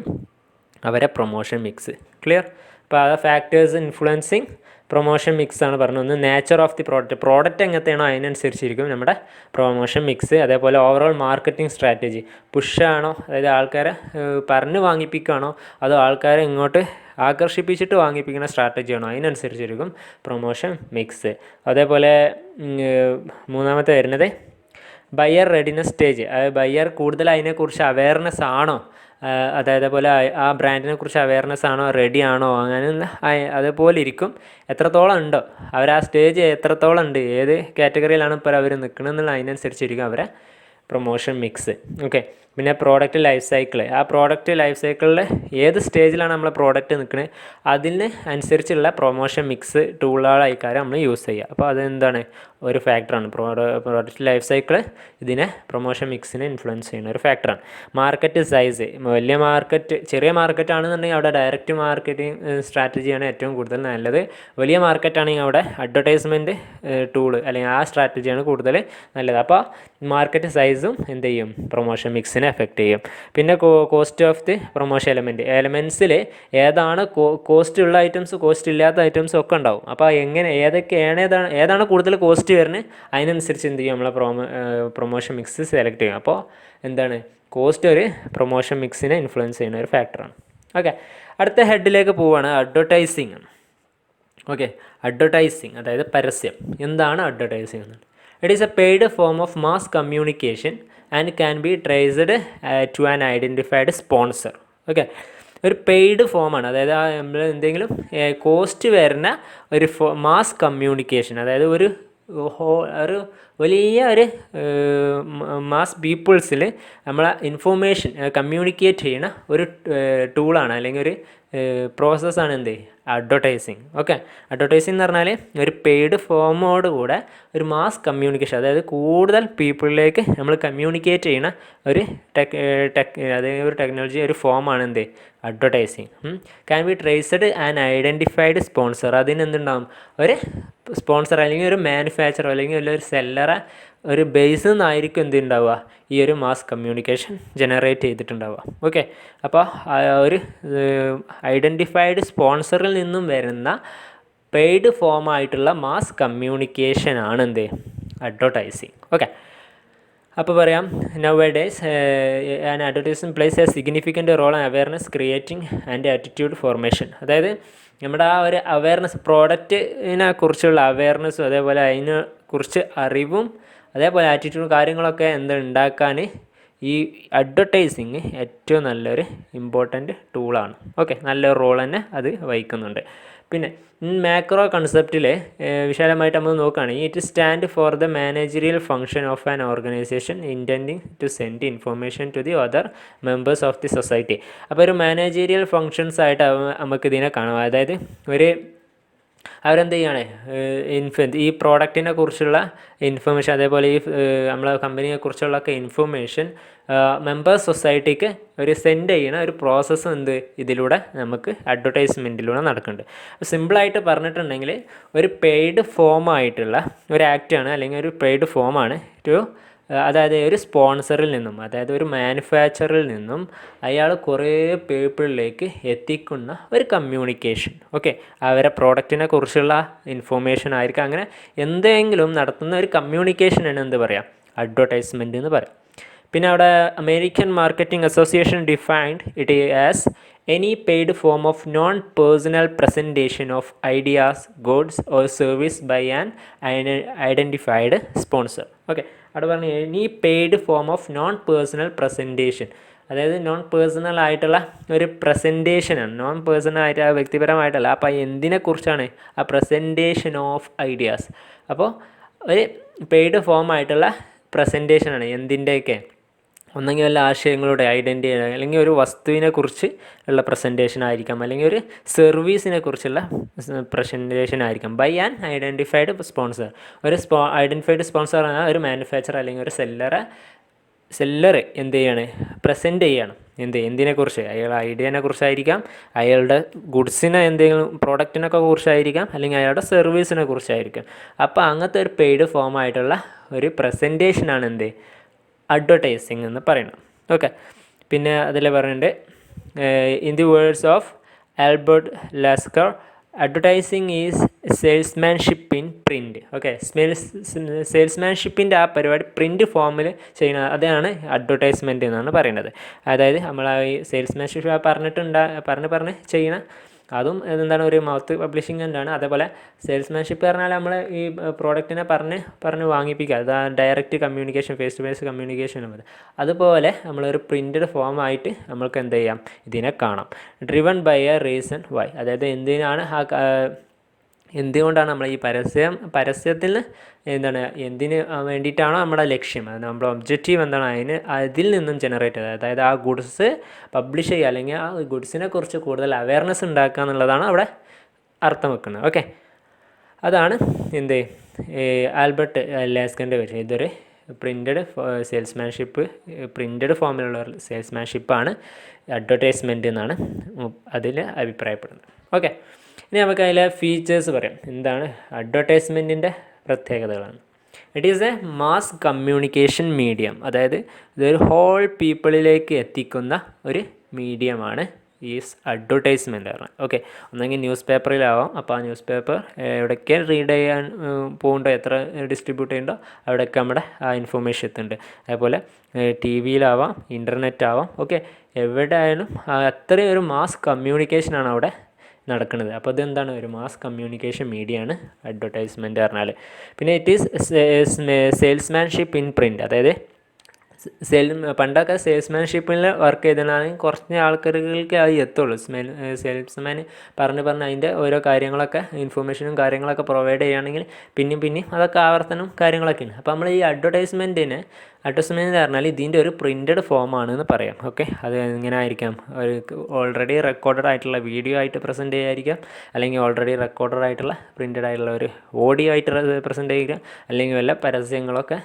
അവരെ പ്രൊമോഷൻ മിക്സ്. ക്ലിയർ. അപ്പോൾ ആ ഫാക്ടേഴ്സ് ഇൻഫ്ലുവൻസിങ് പ്രൊമോഷൻ മിക്സ് ആണ് പറഞ്ഞത്. ഒന്ന് നേച്ചർ ഓഫ് ദി പ്രോഡക്റ്റ് എങ്ങനത്തെയാണോ അതിനനുസരിച്ചിരിക്കും നമ്മുടെ പ്രൊമോഷൻ മിക്സ്. അതേപോലെ ഓവറോൾ മാർക്കറ്റിംഗ് സ്ട്രാറ്റജി, പുഷാണോ, അതായത് ആൾക്കാരെ പറഞ്ഞ് വാങ്ങിപ്പിക്കുകയാണോ അതോ ആൾക്കാരെ ഇങ്ങോട്ട് ആകർഷിപ്പിച്ചിട്ട് വാങ്ങിപ്പിക്കുന്ന സ്ട്രാറ്റജിയാണോ, അതിനനുസരിച്ചിരിക്കും പ്രൊമോഷൻ മിക്സ്. അതേപോലെ മൂന്നാമത്തെ വരുന്നത് ബയർ റെഡിനെസ് സ്റ്റേജ്, അതായത് ബയർ കൂടുതൽ അതിനെക്കുറിച്ച് അവയർനെസ് ആണോ, അതേപോലെ ആ ബ്രാൻഡിനെ കുറിച്ച് അവയർനെസ് ആണോ, റെഡി ആണോ, അങ്ങനെയുള്ള അതേപോലെ ഇരിക്കും. എത്രത്തോളം ഉണ്ടോ അവർ, ആ സ്റ്റേജ് എത്രത്തോളം ഉണ്ട്, ഏത് കാറ്റഗറിയിലാണ് ഇപ്പോൾ അവർ നിൽക്കണമെന്നുള്ള അതിനനുസരിച്ചിരിക്കും അവരെ പ്രൊമോഷൻ മിക്സ്. ഓക്കെ, പിന്നെ പ്രോഡക്റ്റ് ലൈഫ് സൈക്കിൾ, ആ പ്രോഡക്റ്റ് ലൈഫ് സൈക്കിളിൽ ഏത് സ്റ്റേജിലാണ് നമ്മളെ പ്രോഡക്റ്റ് നിൽക്കുന്നത് അതിന് അനുസരിച്ചുള്ള പ്രൊമോഷൻ മിക്സ് ടൂളുകളായിക്കാരം നമ്മൾ യൂസ് ചെയ്യുക. അപ്പോൾ അതെന്താണ്, ഒരു ഫാക്ടറാണ്. പ്രോഡക്റ്റ് ലൈഫ് സൈക്കിൾ ഇതിനെ പ്രൊമോഷൻ മിക്സിനെ ഇൻഫ്ലുവൻസ് ചെയ്യുന്ന ഒരു ഫാക്ടറാണ്. മാർക്കറ്റ് സൈസ്, വലിയ മാർക്കറ്റ്, ചെറിയ മാർക്കറ്റ് ആണെന്നുണ്ടെങ്കിൽ അവിടെ ഡയറക്റ്റ് മാർക്കറ്റിംഗ് സ്ട്രാറ്റജിയാണ് ഏറ്റവും കൂടുതൽ നല്ലത്. വലിയ മാർക്കറ്റ് ആണെങ്കിൽ അവിടെ അഡ്വർടൈസ്മെൻറ്റ് ടൂള് അല്ലെങ്കിൽ ആ സ്ട്രാറ്റജിയാണ് കൂടുതൽ നല്ലത്. അപ്പോൾ മാർക്കറ്റ് സൈസും എന്ത് ചെയ്യും, പ്രൊമോഷൻ മിക്സിനെ എഫക്റ്റ് ചെയ്യും. പിന്നെ കോസ്റ്റ് ഓഫ് ദി പ്രൊമോഷൻ എലമെൻറ്റ്സിൽ ഏതാണ് കോസ്റ്റ് ഉള്ള ഐറ്റംസ്, കോസ്റ്റ് ഇല്ലാത്ത ഐറ്റംസ് ഒക്കെ ഉണ്ടാവും. അപ്പോൾ എങ്ങനെ ഏതാണ് കൂടുതൽ കോസ്റ്റ് വരുന്നത് അതിനനുസരിച്ച് എന്ത് ചെയ്യും, നമ്മളെ പ്രൊമോഷൻ മിക്സ് സെലക്ട് ചെയ്യും. അപ്പോൾ എന്താണ്, കോസ്റ്റ് ഒരു പ്രൊമോഷൻ മിക്സിനെ ഇൻഫ്ലുവൻസ് ചെയ്യുന്ന ഒരു ഫാക്ടറാണ്. ഓക്കെ, അടുത്ത ഹെഡിലേക്ക് പോവുകയാണ്, അഡ്വർടൈസിങ്. ഓക്കെ, അഡ്വർടൈസിങ് അതായത് പരസ്യം. എന്താണ് അഡ്വർടൈസിങ് എന്നാണ്? It is a paid form of mass communication and can be traced to an identified sponsor. Okay, ഒരു പെയ്ഡ് ഫോമാണ്, അതായത് നമ്മൾ എന്തെങ്കിലും കോസ്റ്റ് വരുന്ന ഒരു മാസ് കമ്മ്യൂണിക്കേഷൻ, അതായത് ഒരു വലിയ ഒരു മാസ് പീപ്പിൾസിൽ നമ്മളെ ഇൻഫോർമേഷൻ കമ്മ്യൂണിക്കേറ്റ് ചെയ്യുന്ന ഒരു ടൂളാണ് അല്ലെങ്കിൽ ഒരു പ്രോസസ്സാണ് എന്ത്, അഡ്വർടൈസിങ്. ഓക്കെ, അഡ്വർടൈസിങ് എന്ന് പറഞ്ഞാൽ ഒരു പെയ്ഡ് ഫോമോട് കൂടെ ഒരു മാസ് കമ്മ്യൂണിക്കേഷൻ, അതായത് കൂടുതൽ പീപ്പിളിലേക്ക് നമ്മൾ കമ്മ്യൂണിക്കേറ്റ് ചെയ്യുന്ന ഒരു അതായത് ഒരു ടെക്നോളജി, ഒരു ഫോമാണ് എന്ത്, advertising. Can be traced and identified sponsor. അതിന് എന്തുണ്ടാകും, ഒരു സ്പോൺസർ അല്ലെങ്കിൽ ഒരു മാനുഫാക്ചറർ അല്ലെങ്കിൽ ഒരു സെല്ലറെ ഒരു ബേസിൽ നിന്നായിരിക്കും എന്തുണ്ടാവുക, ഈ ഒരു മാസ് കമ്മ്യൂണിക്കേഷൻ ജനറേറ്റ് ചെയ്തിട്ടുണ്ടാവുക. ഓക്കെ, അപ്പോൾ ഒരു ഐഡൻറ്റിഫൈഡ് സ്പോൺസറിൽ നിന്നും വരുന്ന പെയ്ഡ് ഫോമായിട്ടുള്ള മാസ് കമ്മ്യൂണിക്കേഷനാണ് എന്ത്, അഡ്വർടൈസിങ്. ഓക്കെ, അപ്പോൾ പറയാം, nowadays an advertising plays a significant role an awareness creating and attitude formation. അതായത് നമ്മുടെ ആ ഒരു അവയർനെസ്, പ്രോഡക്റ്റിനെ കുറിച്ചുള്ള അവയർനെസ്സും അതേപോലെ അതിനെ കുറിച്ച് അറിവും അതേപോലെ ആറ്റിറ്റ്യൂഡ് കാര്യങ്ങളൊക്കെ ഉണ്ടാക്കാൻ ഈ അഡ്വർടൈസിങ് ഏറ്റവും നല്ലൊരു ഇമ്പോർട്ടൻറ്റ് ടൂളാണ്. ഓക്കെ, നല്ലൊരു റോൾ തന്നെ അത് വഹിക്കുന്നുണ്ട്. പിന്നെ മാക്രോ കൺസെപ്റ്റിൽ വിശാലമായിട്ട് നമ്മൾ നോക്കുകയാണെങ്കിൽ it stand for the managerial function of an organization intending to send information to the other members of the society. അപ്പോൾ ഒരു മാനേജറിയൽ ഫങ്ഷൻസ് ആയിട്ട് നമുക്ക് ഇതിനെ കാണാം. അതായത് ഒരു അവരെന്ത് ചെയ്യാണ്, ഈ പ്രോഡക്റ്റിനെ കുറിച്ചുള്ള ഇൻഫർമേഷൻ അതേപോലെ ഈ നമ്മളെ കമ്പനിയെ കുറിച്ചുള്ളൊക്കെ ഇൻഫർമേഷൻ മെമ്പേഴ്സ് സൊസൈറ്റിക്ക് ഒരു സെൻഡ് ചെയ്യുന്ന ഒരു പ്രോസസ്സ് ഇതിലൂടെ നമുക്ക് അഡ്വർടൈസ്മെൻറ്റിലൂടെ നടക്കുന്നുണ്ട്. സിമ്പിളായിട്ട് പറഞ്ഞിട്ടുണ്ടെങ്കിൽ ഒരു പെയ്ഡ് ഫോമായിട്ടുള്ള ഒരു ആക്റ്റാണ് അല്ലെങ്കിൽ ഒരു പെയ്ഡ് ഫോമാണ് അതായത് ഒരു സ്പോൺസറിൽ നിന്നും, അതായത് ഒരു മാനുഫാക്ചറിൽ നിന്നും അയാൾ കുറേ പീപ്പിളിലേക്ക് എത്തിക്കുന്ന ഒരു കമ്മ്യൂണിക്കേഷൻ. ഓക്കെ, അവരെ പ്രോഡക്റ്റിനെ കുറിച്ചുള്ള ഇൻഫോർമേഷൻ ആയിരിക്കും. അങ്ങനെ എന്തെങ്കിലും നടത്തുന്ന ഒരു കമ്മ്യൂണിക്കേഷനാണ് എന്ത് പറയാം, അഡ്വർടൈസ്മെൻറ്റ് എന്ന് പറയാം. പിന്നെ അവിടെ American marketing association defined it as any paid form of non personal presentation of ideas, goods or service by an identified sponsor. Okay, അവിടെ പറഞ്ഞു any paid form of non personal presentation, അതായത് നോൺ പേഴ്സണൽ ആയിട്ടുള്ള ഒരു പ്രസൻറ്റേഷനാണ്. നോൺ പേഴ്സണൽ ആയിട്ട് വ്യക്തിപരമായിട്ടല്ല. അപ്പോൾ എന്തിനെക്കുറിച്ചാണ്? ആ പ്രസൻറ്റേഷൻ ഓഫ് ഐഡിയാസ്. അപ്പോൾ ഒരു പെയ്ഡ് ഫോം ആയിട്ടുള്ള പ്രസൻറ്റേഷനാണ് എന്തിൻ്റെയൊക്കെ, ഒന്നെങ്കിൽ വല്ല ആശയങ്ങളുടെ ഐഡൻറ്റിറ്റി, അല്ലെങ്കിൽ ഒരു വസ്തുവിനെ കുറിച്ച് ഉള്ള പ്രസൻറ്റേഷൻ ആയിരിക്കാം, അല്ലെങ്കിൽ ഒരു സർവീസിനെ കുറിച്ചുള്ള പ്രസൻറ്റേഷൻ ആയിരിക്കാം. By an identified sponsor. ഒരു ഐഡൻറ്റിഫൈഡ് സ്പോൺസർ ആണ് ഒരു മാനുഫാക്ചർ അല്ലെങ്കിൽ ഒരു സെല്ലർ എന്ത് ചെയ്യാണ്, പ്രസൻറ്റ് ചെയ്യണം. എന്തിനെക്കുറിച്ച്? അയാളുടെ ഐഡിയനെ കുറിച്ചായിരിക്കാം, അയാളുടെ ഗുഡ്സിനെ എന്തെങ്കിലും പ്രോഡക്റ്റിനൊക്കെ കുറിച്ചായിരിക്കാം, അല്ലെങ്കിൽ അയാളുടെ സർവീസിനെ കുറിച്ചായിരിക്കാം. അപ്പോൾ അങ്ങനത്തെ ഒരു പെയ്ഡ് ഫോമായിട്ടുള്ള ഒരു പ്രസൻറ്റേഷനാണ് അഡ്വർടൈസിങ് എന്ന് പറയുന്നത്. ഓക്കെ, പിന്നെ അതിൽ പറയുന്നുണ്ട് in the words of Albert Lasker, advertising is salesmanship in print. Okay, സെയിൽസ്മാൻഷിപ്പിൻ്റെ ആ പരിപാടി പ്രിൻറ്റ് ഫോമിൽ ചെയ്യുന്ന അതാണ് അഡ്വർടൈസ്മെൻറ്റ് എന്നാണ് പറയുന്നത്. അതായത് നമ്മൾ ഈ സെയിൽസ്മാൻഷിപ്പ് പറഞ്ഞ് ചെയ്യുന്ന അതും എന്താണ് ഒരു മൗത്ത് പബ്ലിഷിംഗ് തന്നെയാണ്. അതേപോലെ സെയിൽസ്മാൻഷിപ്പ് പറഞ്ഞാൽ നമ്മൾ ഈ പ്രോഡക്റ്റിനെ പറഞ്ഞ് വാങ്ങിപ്പിക്കുക, അത് direct communication, face to face communication ആണ്. അതുപോലെ നമ്മളൊരു പ്രിൻറ്റഡ് ഫോമായിട്ട് നമ്മൾക്ക് എന്ത് ചെയ്യാം, ഇതിനെ കാണാം. Driven by a reason why, അതായത് എന്തുകൊണ്ടാണ് നമ്മൾ ഈ പരസ്യത്തിൽ എന്തിന് വേണ്ടിയിട്ടാണോ നമ്മുടെ ലക്ഷ്യം, അത് നമ്മുടെ ഒബ്ജക്റ്റീവ് എന്താണ്, അതിൽ നിന്നും ജനറേറ്റ് ചെയ്തത്. അതായത് ആ ഗുഡ്സ് പബ്ലിഷ് ചെയ്യുക, അല്ലെങ്കിൽ ആ ഗുഡ്സിനെ കുറിച്ച് കൂടുതൽ അവയർനെസ് ഉണ്ടാക്കുക എന്നുള്ളതാണ് അവിടെ അർത്ഥം വെക്കുന്നത്. ഓക്കെ, അതാണ് ആൽബർട്ട് ലാസ്കറിൻ്റെ വിഷയം. ഇതൊരു പ്രിൻറ്റഡ് സെയിൽസ്മാൻഷിപ്പ്, പ്രിൻറ്റഡ് ഫോമിലുള്ള സെയിൽസ്മാൻഷിപ്പാണ് അഡ്വർടൈസ്മെൻറ്റ് എന്നാണ് അതിൽ അഭിപ്രായപ്പെടുന്നത്. ഓക്കെ, ഇനി നമുക്ക് അതിലെ ഫീച്ചേഴ്സ് പറയാം. എന്താണ് അഡ്വർടൈസ്മെൻറ്റിൻ്റെ പ്രത്യേകതകളാണ്. It is A mass communication medium, അതായത് ഇതൊരു ഹോൾ പീപ്പിളിലേക്ക് എത്തിക്കുന്ന ഒരു മീഡിയമാണ് ഈ അഡ്വർടൈസ്മെൻറ്റ് പറഞ്ഞാൽ. ഓക്കെ, ഒന്നെങ്കിൽ ന്യൂസ് പേപ്പറിലാവാം. അപ്പോൾ ആ ന്യൂസ് പേപ്പർ എവിടെയൊക്കെ റീഡ് ചെയ്യാൻ പോകുന്നുണ്ടോ, എത്ര ഡിസ്ട്രിബ്യൂട്ട് ചെയ്യുന്നുണ്ടോ അവിടെയൊക്കെ നമ്മുടെ ആ ഇൻഫർമേഷൻ എത്തുന്നുണ്ട്. അതേപോലെ ടി വിയിലാവാം, ഇൻ്റർനെറ്റ് ആവാം. ഓക്കെ, എവിടെ ആയാലും അത്രയും ഒരു മാസ് കമ്മ്യൂണിക്കേഷനാണ് അവിടെ നടക്കുന്നത്. അപ്പോൾ ഇതെന്താണ്, ഒരു മാസ് കമ്മ്യൂണിക്കേഷൻ മീഡിയയാണ് അഡ്വർടൈസ്മെൻറ്റ് പറഞ്ഞാൽ. പിന്നെ it is salesmanship in print, അതായത് പണ്ടൊക്കെ സെയിൽസ്മാൻഷിപ്പിൽ വർക്ക് ചെയ്തിട്ടുണ്ടെങ്കിൽ കുറച്ച് ആൾക്കാർക്ക് അത് എത്തുള്ളൂ. സെയിൽസ്മാൻ പറഞ്ഞ് അതിൻ്റെ ഓരോ കാര്യങ്ങളൊക്കെ ഇൻഫർമേഷനും കാര്യങ്ങളൊക്കെ പ്രൊവൈഡ് ചെയ്യുകയാണെങ്കിൽ പിന്നെയും അതൊക്കെ ആവർത്തനം കാര്യങ്ങളൊക്കെയാണ്. അപ്പോൾ നമ്മൾ ഈ അഡ്വർടൈസ്മെൻറ്റ് പറഞ്ഞാൽ ഇതിൻ്റെ ഒരു പ്രിൻറ്റഡ് ഫോമാണെന്ന് പറയാം. ഓക്കെ, അത് എങ്ങനെ ആയിരിക്കാം, ഒരു ഓൾറെഡി റെക്കോർഡഡ് ആയിട്ടുള്ള വീഡിയോ ആയിട്ട് പ്രസൻറ്റ് ചെയ്യായിരിക്കാം, അല്ലെങ്കിൽ ഓൾറെഡി റെക്കോർഡഡ് ആയിട്ടുള്ള പ്രിൻറ്റഡ് ആയിട്ടുള്ള ഒരു ഓഡിയോ ആയിട്ട് പ്രസൻറ്റ് ചെയ്യുക, അല്ലെങ്കിൽ വല്ല പരസ്യങ്ങളൊക്കെ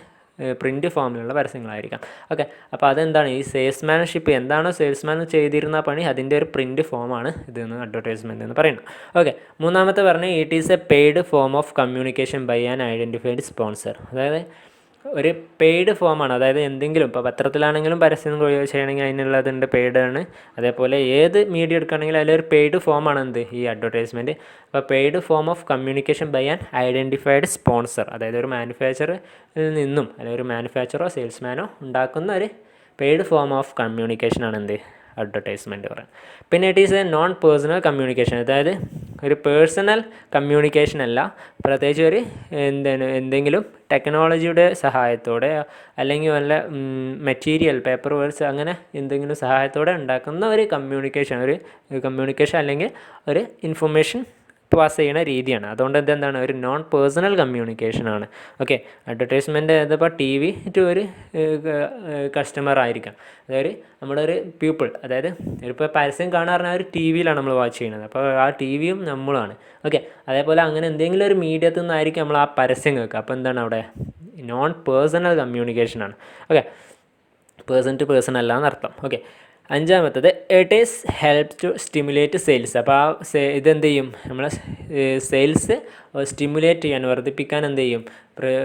പ്രിൻറ്റ് ഫോമിലുള്ള പരസ്യങ്ങളായിരിക്കാം. ഓക്കെ, അപ്പോൾ അതെന്താണ്, ഈ സെയിൽസ്മാൻഷിപ്പ് എന്താണോ സെയിൽസ്മാൻ ചെയ്തിരുന്ന പണി അതിൻ്റെ ഒരു പ്രിൻറ്റ് ഫോമാണ് ഇതെന്ന് അഡ്വർടൈസ്മെൻറ്റ് എന്ന് പറയുന്നത്. ഓക്കെ, മൂന്നാമത്തെ പറഞ്ഞാൽ it is a paid form of communication by an identified sponsor. അതായത് ഒരു പെയ്ഡ് ഫോമാണ്, അതായത് എന്തെങ്കിലും ഇപ്പോൾ പത്രത്തിലാണെങ്കിലും പരസ്യം ചെയ്യണമെങ്കിൽ അതിനുള്ളതുണ്ട്, പെയ്ഡാണ്. അതേപോലെ ഏത് മീഡിയ എടുക്കുകയാണെങ്കിലും അതിലൊരു പെയ്ഡ് ഫോമാണ് ഈ അഡ്വർടൈസ്മെൻറ്റ്. അപ്പോൾ paid form of communication by an identified sponsor, അതായത് ഒരു മാനുഫാക്ചറിൽ നിന്നും അല്ലെങ്കിൽ ഒരു മാനുഫാക്ചറോ സെയിൽസ്മാനോ ഉണ്ടാക്കുന്ന ഒരു പെയ്ഡ് ഫോം ഓഫ് കമ്മ്യൂണിക്കേഷനാണ് അഡ്വർടൈസ്മെൻറ്റ് പറയാം. പിന്നെ it is A non personal communication, അതായത് ഒരു പേഴ്സണൽ കമ്മ്യൂണിക്കേഷൻ അല്ല, പ്രത്യേകിച്ച് ഒരു എന്തെങ്കിലും ടെക്നോളജിയുടെ സഹായത്തോടെ അല്ലെങ്കിൽ വല്ല മെറ്റീരിയൽ പേപ്പർ വേർഡ്സ് അങ്ങനെ എന്തെങ്കിലും സഹായത്തോടെ ഉണ്ടാക്കുന്ന ഒരു കമ്മ്യൂണിക്കേഷൻ അല്ലെങ്കിൽ ഒരു ഇൻഫർമേഷൻ പാസ് ചെയ്യുന്ന രീതിയാണ്. അതുകൊണ്ട് എന്താണ് ഒരു നോൺ പേഴ്സണൽ കമ്മ്യൂണിക്കേഷനാണ്. ഓക്കെ, അഡ്വർടൈസ്മെൻറ്റ് ഇതിപ്പോൾ ടി വി ടു ഒരു കസ്റ്റമർ ആയിരിക്കാം, അതായത് നമ്മുടെ ഒരു പീപ്പിൾ, അതായത് ഇപ്പോൾ പരസ്യം കാണാൻ പറഞ്ഞാൽ ഒരു ടി വിയിലാണ് നമ്മൾ വാച്ച് ചെയ്യുന്നത്, അപ്പോൾ ആ ടി വിയും നമ്മളാണ്. ഓക്കെ, അതേപോലെ അങ്ങനെ എന്തെങ്കിലും ഒരു മീഡിയത്തിൽ നിന്നായിരിക്കും നമ്മൾ ആ പരസ്യം കേൾക്കുക. അപ്പോൾ എന്താണ് അവിടെ നോൺ പേഴ്സണൽ കമ്മ്യൂണിക്കേഷനാണ്. ഓക്കെ, പേഴ്സൺ ടു പേഴ്സൺ അല്ല എന്നർത്ഥം. ഓക്കെ. അഞ്ചാമത്തത് it is help to stimulate sales. അപ്പോൾ ആ ഇതെന്ത് ചെയ്യും, നമ്മളെ സെയിൽസ് സ്റ്റിമുലേറ്റ് ചെയ്യാൻ, വർദ്ധിപ്പിക്കാൻ എന്ത് ചെയ്യും,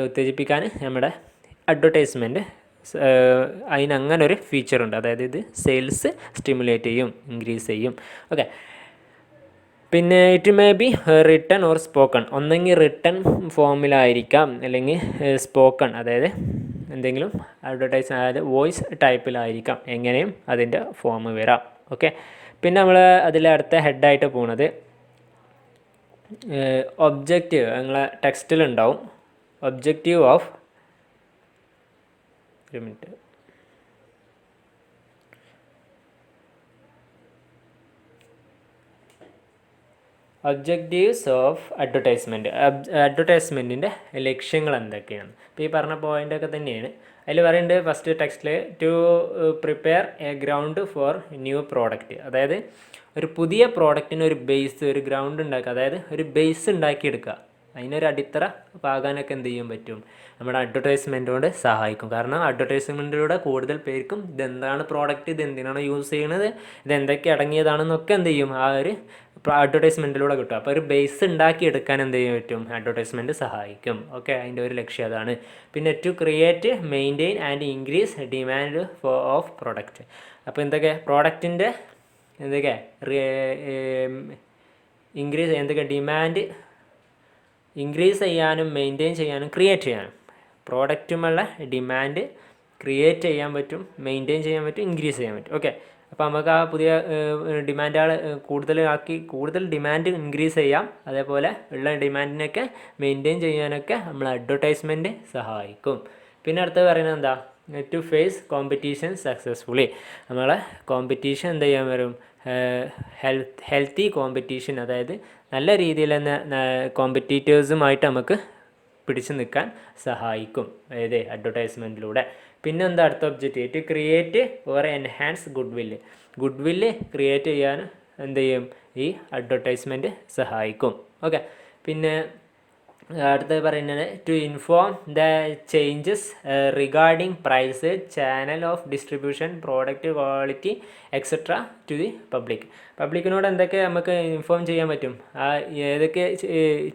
ഉത്തേജിപ്പിക്കാൻ നമ്മുടെ അഡ്വർടൈസ്മെൻറ്റ് അതിനങ്ങനെ ഒരു ഫീച്ചറുണ്ട്. അതായത് ഇത് സെയിൽസ് സ്റ്റിമുലേറ്റ് ചെയ്യും, ഇൻക്രീസ് ചെയ്യും. ഓക്കെ. പിന്നെ it may be written or spoken. ഒന്നെങ്കിൽ റിട്ടൺ ഫോമിലായിരിക്കാം, അല്ലെങ്കിൽ സ്പോക്കൺ, അതായത് എന്തെങ്കിലും അഡ്വർടൈസ്, അതായത് വോയിസ് ടൈപ്പിലായിരിക്കാം. എങ്ങനെയും അതിൻ്റെ ഫോം വരാം. ഓക്കെ. പിന്നെ നമ്മൾ അതിൽ അടുത്ത ഹെഡായിട്ട് പോകുന്നത് ഒബ്ജക്റ്റീവ്. നിങ്ങളെ ടെക്സ്റ്റിലുണ്ടാവും ഒബ്ജക്റ്റീവ് ഓഫ്, ഒരു മിനിറ്റ്, ഒബ്ജക്റ്റീവ്സ് ഓഫ് അഡ്വർടൈസ്മെൻറ്റ്. അഡ്വർടൈസ്മെൻറ്റിൻ്റെ ലക്ഷ്യങ്ങൾ എന്തൊക്കെയാണ്? ഇപ്പോൾ ഈ പറഞ്ഞ പോയിൻ്റൊക്കെ തന്നെയാണ്. അതിൽ പറയുന്നുണ്ട് ഫസ്റ്റ് ടെക്സ്റ്റിൽ to prepare a ground for new product. അതായത് ഒരു പുതിയ പ്രോഡക്റ്റിന് ഒരു ബേസ്, ഒരു ഗ്രൗണ്ട് ഉണ്ടാക്കുക, അതായത് ഒരു ബേസ് ഉണ്ടാക്കിയെടുക്കുക. അതിനൊരു അടിത്തറ പാകാനൊക്കെ എന്ത് ചെയ്യാൻ പറ്റും, നമ്മുടെ അഡ്വർടൈസ്മെൻറ്റ് കൊണ്ട് സഹായിക്കും. കാരണം അഡ്വർടൈസ്മെൻറ്റിലൂടെ കൂടുതൽ പേർക്കും ഇതെന്താണ് പ്രോഡക്റ്റ്, ഇത് എന്തിനാണ് യൂസ് ചെയ്യുന്നത്, ഇതെന്തൊക്കെ അടങ്ങിയതാണെന്നൊക്കെ എന്ത് ചെയ്യും, ആ ഒരു അഡ്വർടൈസ്മെൻറ്റിലൂടെ കിട്ടും. അപ്പോൾ ഒരു ബേസ് ഉണ്ടാക്കിയെടുക്കാൻ എന്ത് ചെയ്യാൻ പറ്റും, അഡ്വർടൈസ്മെൻറ്റ് സഹായിക്കും. ഓക്കെ. അതിൻ്റെ ഒരു ലക്ഷ്യം അതാണ്. പിന്നെ to create, maintain and increase demand of product. അപ്പോൾ എന്തൊക്കെ പ്രോഡക്റ്റിൻ്റെ എന്തൊക്കെ ഇൻക്രീസ്, എന്തൊക്കെ ഡിമാൻഡ് ഇൻക്രീസ് ചെയ്യാനും മെയിൻറ്റെയിൻ ചെയ്യാനും ക്രിയേറ്റ് ചെയ്യാനും. പ്രോഡക്റ്റുമുള്ള ഡിമാൻഡ് ക്രിയേറ്റ് ചെയ്യാൻ പറ്റും, മെയിൻറ്റെയിൻ ചെയ്യാൻ പറ്റും, ഇൻക്രീസ് ചെയ്യാൻ പറ്റും. ഓക്കെ. അപ്പോൾ നമുക്ക് ആ പുതിയ ഡിമാൻഡുകൾ കൂടുതൽ ഡിമാൻഡ് ഇൻക്രീസ് ചെയ്യാം. അതേപോലെ ഉള്ള ഡിമാൻഡിനൊക്കെ മെയിൻറ്റെയിൻ ചെയ്യാനൊക്കെ നമ്മൾ അഡ്വർടൈസ്മെൻറ്റ് സഹായിക്കും. പിന്നെ അടുത്തത് പറയുന്നത് എന്താ, ടു ഫേസ് കോമ്പറ്റീഷൻ സക്സസ്ഫുള്ളി. നമ്മളെ കോമ്പറ്റീഷൻ എന്ത് ചെയ്യാൻ വരും, ഹെൽത്തി കോമ്പറ്റീഷൻ, അതായത് നല്ല രീതിയിൽ തന്നെ കോമ്പറ്റീറ്റേഴ്സുമായിട്ട് നമുക്ക് പിടിച്ചു നിൽക്കാൻ സഹായിക്കും ഏത് അഡ്വർടൈസ്മെൻറ്റിലൂടെ. പിന്നെന്താ അടുത്ത objective, to create or enhance goodwill create ചെയ്യാൻ എന്ത് ചെയ്യും, ഈ അഡ്വർടൈസ്മെൻറ്റ് സഹായിക്കും. ഓക്കെ. പിന്നെ അടുത്തത് പറയുന്നത് to inform the changes regarding price, channel of distribution, product quality etcetera to the പബ്ലിക്കിനോട് എന്തൊക്കെ നമുക്ക് ഇൻഫോം ചെയ്യാൻ പറ്റും, ആ ഏതൊക്കെ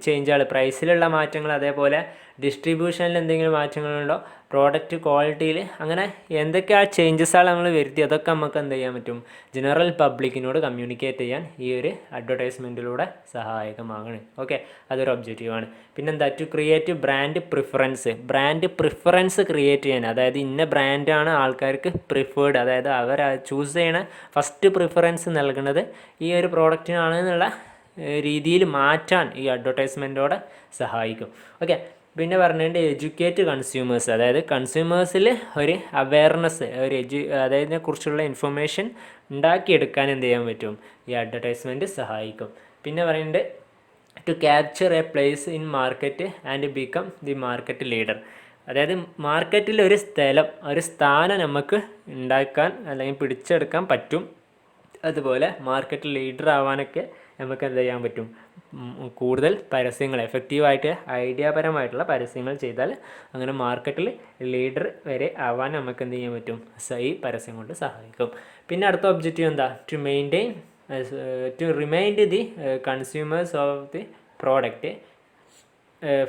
ചേഞ്ചുകൾ, പ്രൈസിലുള്ള മാറ്റങ്ങൾ, അതേപോലെ ഡിസ്ട്രിബ്യൂഷനിൽ എന്തെങ്കിലും മാറ്റങ്ങളുണ്ടോ, പ്രോഡക്റ്റ് ക്വാളിറ്റിയിൽ, അങ്ങനെ എന്തൊക്കെ ആ ചേഞ്ചസാണ് നമ്മൾ വരുത്തി, അതൊക്കെ നമുക്ക് എന്ത് ചെയ്യാൻ പറ്റും, ജനറൽ പബ്ലിക്കിനോട് കമ്മ്യൂണിക്കേറ്റ് ചെയ്യാൻ ഈ ഒരു അഡ്വർടൈസ്മെൻറ്റിലൂടെ സഹായകമാകണം. ഓക്കെ. അതൊരു ഒബ്ജക്റ്റീവാണ്. പിന്നെന്താ, to create brand preference create ചെയ്യാൻ. അതായത് ഇന്ന ബ്രാൻഡാണ് ആൾക്കാർക്ക് പ്രിഫേർഡ്, അതായത് അവർ ചൂസ് ചെയ്യണ ഫസ്റ്റ് പ്രിഫറൻസ് നൽകുന്നത് ഈ ഒരു പ്രോഡക്റ്റിനാണെന്നുള്ള രീതിയിൽ മാറ്റാൻ ഈ അഡ്വർടൈസ്മെൻറ്റോടെ സഹായിക്കും. ഓക്കെ. പിന്നെ പറഞ്ഞിട്ട് എഡ്യൂക്കേറ്റ് കൺസ്യൂമേഴ്സ്, അതായത് കൺസ്യൂമേഴ്സിൽ ഒരു അവയർനെസ്, അതായതിനെ കുറിച്ചുള്ള ഇൻഫർമേഷൻ ഉണ്ടാക്കിയെടുക്കാൻ എന്ത് ചെയ്യാൻ പറ്റും, ഈ അഡ്വർടൈസ്മെൻറ്റ് സഹായിക്കും. പിന്നെ പറയുന്നുണ്ട് to capture a place in market and become the market leader. അതായത് മാർക്കറ്റിൽ ഒരു സ്ഥാനം നമുക്ക് ഉണ്ടാക്കാൻ അല്ലെങ്കിൽ പിടിച്ചെടുക്കാൻ പറ്റും. അതുപോലെ മാർക്കറ്റ് ലീഡർ ആവാനൊക്കെ നമുക്ക് എന്ത് ചെയ്യാൻ പറ്റും, കൂടുതൽ പരസ്യങ്ങൾ, എഫക്റ്റീവായിട്ട് ഐഡിയാപരമായിട്ടുള്ള പരസ്യങ്ങൾ ചെയ്താൽ അങ്ങനെ മാർക്കറ്റിൽ ലീഡർ വരെ ആവാൻ നമുക്ക് എന്ത് ചെയ്യാൻ പറ്റും, ഈ പരസ്യം കൊണ്ട് സഹായിക്കും. പിന്നെ അടുത്ത ഒബ്ജക്റ്റീവ് എന്താ, to remind the consumers of the product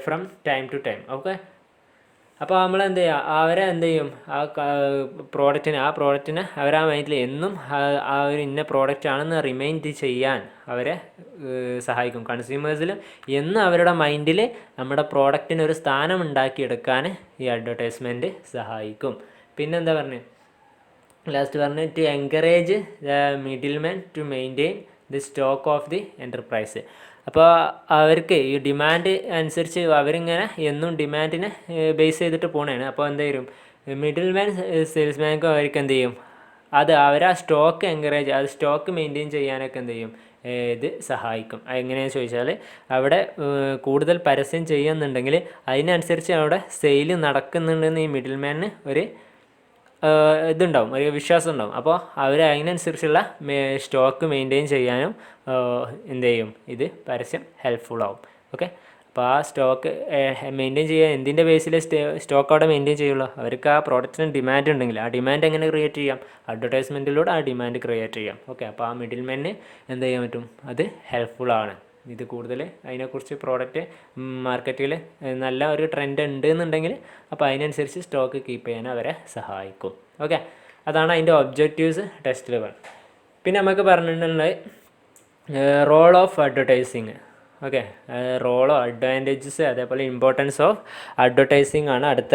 from time to time. Okay. അപ്പോൾ നമ്മൾ എന്ത് ചെയ്യുക, അവരെ എന്ത് ചെയ്യും, ആ പ്രോഡക്റ്റിനെ അവരാ മൈൻഡിൽ എന്നും ആ ഒരു ഇന്ന പ്രോഡക്റ്റ് ആണെന്ന് റിമൈൻഡ് ചെയ്യാൻ അവരെ സഹായിക്കും. കൺസ്യൂമേഴ്സിൽ എന്നും അവരുടെ മൈൻഡിൽ നമ്മുടെ പ്രോഡക്റ്റിന് ഒരു സ്ഥാനം ഉണ്ടാക്കിയെടുക്കാൻ ഈ അഡ്വർടൈസ്മെൻറ്റ് സഹായിക്കും. പിന്നെന്താ പറഞ്ഞത്, ലാസ്റ്റ് പറഞ്ഞ് to encourage the middleman to maintain the stock of the enterprise. അപ്പോൾ അവർക്ക് ഈ ഡിമാൻഡ് അനുസരിച്ച് അവരിങ്ങനെ എന്നും ഡിമാൻഡിനെ ബേസ് ചെയ്തിട്ട് പോകണതാണ്. അപ്പോൾ എന്ത് ചെയ്യും, മിഡിൽമാൻ സെയിൽസ്മാൻക്കും അവർക്ക് എന്ത് ചെയ്യും, അവരാ സ്റ്റോക്ക് മെയിൻറ്റെയിൻ ചെയ്യാനൊക്കെ എന്ത് ചെയ്യും, ഇത് സഹായിക്കും. എങ്ങനെയാണെന്ന് ചോദിച്ചാൽ അവിടെ കൂടുതൽ പരസ്യം ചെയ്യുന്നുണ്ടെങ്കിൽ അതിനനുസരിച്ച് അവിടെ സെയിൽ നടക്കുന്നുണ്ടെന്ന് ഈ മിഡിൽമാനിന് ഒരു ഇതുണ്ടാവും, ഒരു വിശ്വാസം ഉണ്ടാവും. അപ്പോൾ അവർ അതിനനുസരിച്ചുള്ള സ്റ്റോക്ക് മെയിൻറ്റെയിൻ ചെയ്യാനും എന്ത് ചെയ്യും, ഇത് പരസ്യം ഹെൽപ്ഫുൾ ആവും. ഓക്കെ. അപ്പോൾ ആ സ്റ്റോക്ക് മെയിൻറ്റെയിൻ ചെയ്യുക എന്തിൻ്റെ ബേസിൽ സ്റ്റോക്ക് അവിടെ മെയിൻറ്റെയിൻ ചെയ്യുള്ളൂ? അവർക്ക് ആ പ്രോഡക്റ്റിന് ഡിമാൻഡ് ഉണ്ടെങ്കിൽ ആ ഡിമാൻഡ് എങ്ങനെ ക്രിയേറ്റ് ചെയ്യാം? അഡ്വർടൈസ്മെൻറ്റിലൂടെ ആ ഡിമാൻഡ് ക്രിയേറ്റ് ചെയ്യാം. ഓക്കെ, അപ്പോൾ ആ മിഡിൽ മെന്ന് എന്ത് ചെയ്യാൻ പറ്റും? അത് ഹെൽപ്ഫുള്ളാണ്. ഇത് കൂടുതൽ അതിനെക്കുറിച്ച് പ്രോഡക്റ്റ് മാർക്കറ്റിൽ നല്ല ഒരു ട്രെൻഡ് ഉണ്ട് എന്നുണ്ടെങ്കിൽ അപ്പോൾ അതിനനുസരിച്ച് സ്റ്റോക്ക് കീപ്പ് ചെയ്യാൻ അവരെ സഹായിക്കും. ഓക്കെ, അതാണ് അതിൻ്റെ ഒബ്ജക്റ്റീവ്സ് ടെസ്റ്റിൽ പറഞ്ഞത്. പിന്നെ നമുക്ക് പറഞ്ഞിട്ടുള്ളത് റോൾ ഓഫ് അഡ്വർടൈസിങ്. ഓക്കെ, റോളോ അഡ്വാൻറ്റേജസ് അതേപോലെ ഇമ്പോർട്ടൻസ് ഓഫ് അഡ്വർടൈസിങ് ആണ് അടുത്ത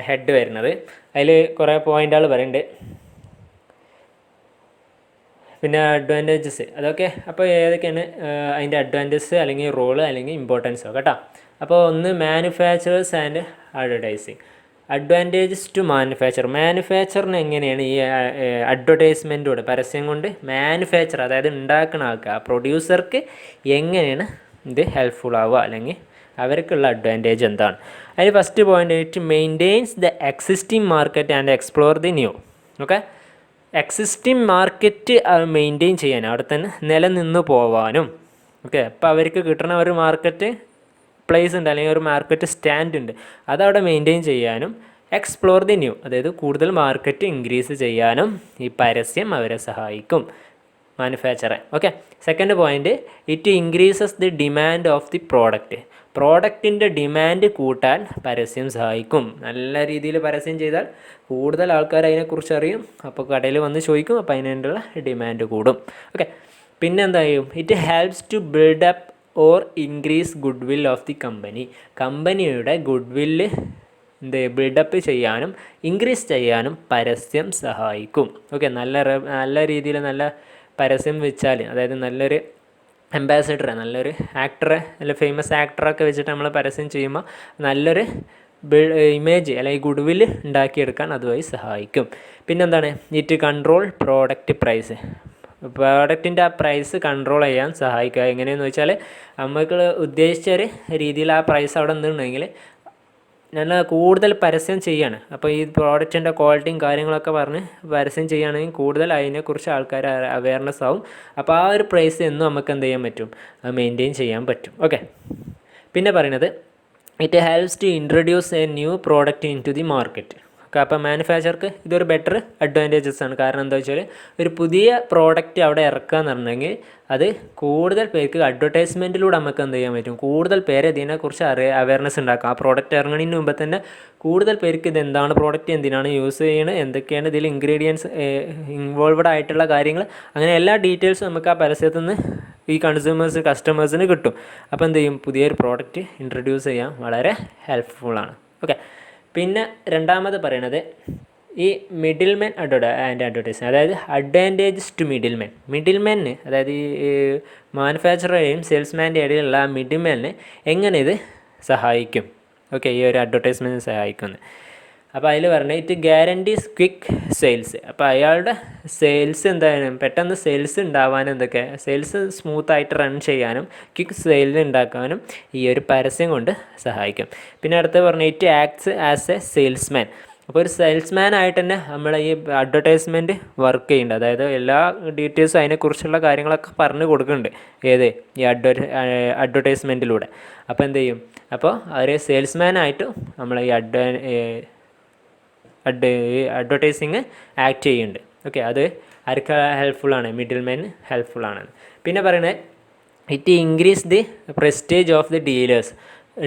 ഹെഡ് വരുന്നത്. അതിൽ കുറേ പോയിൻ്റുകൾ പറയുന്നുണ്ട്. പിന്നെ അഡ്വാൻറ്റേജസ് അതൊക്കെ അപ്പോൾ ഏതൊക്കെയാണ് അതിൻ്റെ അഡ്വാൻറ്റേജസ് അല്ലെങ്കിൽ റോള് അല്ലെങ്കിൽ ഇമ്പോർട്ടൻസോ കേട്ടോ. അപ്പോൾ ഒന്ന് manufacturers and advertising. Advantages to മാനുഫാക്ചറിന് എങ്ങനെയാണ് ഈ അഡ്വർടൈസ്മെൻറ്റോട് പരസ്യം കൊണ്ട് മാനുഫാക്ചർ അതായത് ഉണ്ടാക്കുന്ന ആൾക്ക് ആ പ്രൊഡ്യൂസർക്ക് എങ്ങനെയാണ് ഇത് ഹെൽപ്ഫുൾ ആവുക അല്ലെങ്കിൽ അവർക്കുള്ള അഡ്വാൻറ്റേജ് എന്താണ്? അതിൽ first point it maintains the existing market and explore the new. Okay, existing market maintain ചെയ്യാൻ അവിടെ തന്നെ നിലനിന്ന് പോവാനും. ഓക്കെ, അപ്പോൾ അവർക്ക് കിട്ടുന്ന ഒരു മാർക്കറ്റ് പ്ലേസ് ഉണ്ട് അല്ലെങ്കിൽ ഒരു മാർക്കറ്റ് സ്റ്റാൻഡ് ഉണ്ട്, അതവിടെ മെയിൻറ്റെയിൻ ചെയ്യാനും എക്സ്പ്ലോർ ദി ന്യൂ അതായത് കൂടുതൽ മാർക്കറ്റ് ഇൻക്രീസ് ചെയ്യാനും ഈ പരസ്യം അവരെ സഹായിക്കും മാനുഫാക്ചറെ. Okay, second point it increases the demand of the പ്രോഡക്റ്റിൻ്റെ ഡിമാൻഡ് കൂട്ടാൻ പരസ്യം സഹായിക്കും. നല്ല രീതിയിൽ പരസ്യം ചെയ്താൽ കൂടുതൽ ആൾക്കാർ അതിനെക്കുറിച്ച് അറിയും, അപ്പോൾ കടയിൽ വന്ന് ചോദിക്കും, അപ്പോൾ അതിനുള്ള ഡിമാൻഡ് കൂടും. ഓക്കെ, പിന്നെ എന്താ ചെയ്യും? It helps to build up or increase goodwill of the കമ്പനിയുടെ ഗുഡ് വില്ല് ബിൽഡപ്പ് ചെയ്യാനും ഇൻക്രീസ് ചെയ്യാനും പരസ്യം സഹായിക്കും. ഓക്കെ, നല്ല രീതിയിൽ നല്ല പരസ്യം വെച്ചാൽ അതായത് നല്ലൊരു അംബാസിഡറെ നല്ലൊരു ആക്ടറെ അല്ല ഫേമസ് ആക്ടറൊക്കെ വെച്ചിട്ട് നമ്മൾ പരസ്യം ചെയ്യുമ്പോൾ നല്ലൊരു ഇമേജ് അല്ലെങ്കിൽ ഗുഡ് വില്ല് ഉണ്ടാക്കിയെടുക്കാൻ അതുവഴി സഹായിക്കും. പിന്നെന്താണ്? ഇറ്റ് കൺട്രോൾ പ്രോഡക്റ്റിൻ്റെ ആ പ്രൈസ് കൺട്രോൾ ചെയ്യാൻ സഹായിക്കുക. എങ്ങനെയെന്ന് വെച്ചാൽ നമുക്ക് ഉദ്ദേശിച്ചൊരു രീതിയിൽ ആ പ്രൈസ് അവിടെ നിന്നുണ്ടെങ്കിൽ നല്ല കൂടുതൽ പരസ്യം ചെയ്യാണ്. അപ്പോൾ ഈ പ്രോഡക്റ്റിൻ്റെ ക്വാളിറ്റിയും കാര്യങ്ങളൊക്കെ പറഞ്ഞ് പരസ്യം ചെയ്യുകയാണെങ്കിൽ കൂടുതൽ അതിനെക്കുറിച്ച് ആൾക്കാർ അവയർനെസ് ആവും. അപ്പോൾ ആ ഒരു പ്രൈസ് എന്നും നമുക്ക് എന്ത് ചെയ്യാൻ പറ്റും? അത് മെയിൻറ്റെയിൻ ചെയ്യാൻ പറ്റും. ഓക്കെ, പിന്നെ പറയുന്നത് it helps to introduce a new product into the market. അപ്പോൾ മാനുഫാക്ചർക്ക് ഇതൊരു ബെറ്റർ അഡ്വാൻറ്റേജസ് ആണ്. കാരണം എന്താ വെച്ചാൽ ഒരു പുതിയ പ്രോഡക്റ്റ് അവിടെ ഇറക്കുക എന്ന് പറഞ്ഞെങ്കിൽ അത് കൂടുതൽ പേർക്ക് അഡ്വർടൈസ്മെൻറ്റിലൂടെ നമുക്ക് എന്ത് ചെയ്യാൻ പറ്റും? കൂടുതൽ പേരെ ഇതിനെക്കുറിച്ച് അവയർനെസ് ഉണ്ടാക്കാം. ആ പ്രോഡക്റ്റ് ഇറങ്ങുന്നതിന് മുമ്പ് തന്നെ കൂടുതൽ പേർക്ക് ഇത് എന്താണ് പ്രോഡക്റ്റ്, എന്തിനാണ് യൂസ് ചെയ്യുന്നത്, എന്തൊക്കെയാണ് ഇതിൽ ഇൻഗ്രീഡിയൻസ് ഇൻവോൾവഡ് ആയിട്ടുള്ള കാര്യങ്ങൾ, അങ്ങനെ എല്ലാ ഡീറ്റെയിൽസും നമുക്ക് ആ പരസ്യത്തിൽ നിന്ന് ഈ കസ്റ്റമേഴ്സിന് കിട്ടും. അപ്പോൾ എന്ത് ചെയ്യും? പുതിയൊരു പ്രോഡക്റ്റ് ഇൻട്രൊഡ്യൂസ് ചെയ്യാൻ വളരെ ഹെൽപ്ഫുള്ളാണ്. ഓക്കെ, പിന്നെ രണ്ടാമത് പറയണത് ഈ മിഡിൽമെൻ ആൻഡ് അഡ്വർടൈസിങ് അതായത് അഡ്വാൻറ്റേജസ് ടു മിഡിൽമെന് അതായത് ഈ മാനുഫാക്ചററെയും സെയിൽസ്മാൻ്റെ ഇടയിലുള്ള ആ മിഡിൽമെന് എങ്ങനെ ഇത് സഹായിക്കും? ഓക്കെ, ഈ ഒരു അഡ്വർടൈസ്മെൻറ്റ് സഹായിക്കുന്നത്. അപ്പോൾ അതിൽ പറഞ്ഞാൽ ഇറ്റ് ഗ്യാരണ്ടീസ് ക്വിക്ക് സെയിൽസ്. അപ്പോൾ അയാളുടെ സെയിൽസ് എന്താണ് പെട്ടെന്ന് സെയിൽസ് ഉണ്ടാവാനും സെയിൽസ് സ്മൂത്തായിട്ട് റൺ ചെയ്യാനും ക്വിക്ക് സെയിൽസ് ഉണ്ടാക്കാനും ഈ ഒരു പരസ്യം കൊണ്ട് സഹായിക്കും. പിന്നെ അടുത്ത് പറഞ്ഞാൽ it acts as A salesman. അപ്പോൾ ഒരു സെയിൽസ്മാൻ ആയിട്ട് തന്നെ നമ്മൾ ഈ അഡ്വർടൈസ്മെൻറ്റ് വർക്ക് ചെയ്യുന്നുണ്ട്. അതായത് എല്ലാ ഡീറ്റെയിൽസും അതിനെക്കുറിച്ചുള്ള കാര്യങ്ങളൊക്കെ പറഞ്ഞു കൊടുക്കുന്നുണ്ട് ഈ അഡ്വർടൈസ്മെൻറ്റിലൂടെ. അപ്പോൾ എന്ത് ചെയ്യും? അപ്പോൾ ഒരു സെയിൽസ്മാനായിട്ടും നമ്മൾ ഈ അഡ്വർടൈസിങ് ആക്ട് ചെയ്യുന്നുണ്ട്. ഓക്കെ, അത് ആർക്ക് ഹെൽപ്ഫുള്ളാണ്? മിഡിൽമെൻ ഹെൽപ്ഫുള്ളാണ്. പിന്നെ പറയുന്നത് it increase the prestige of the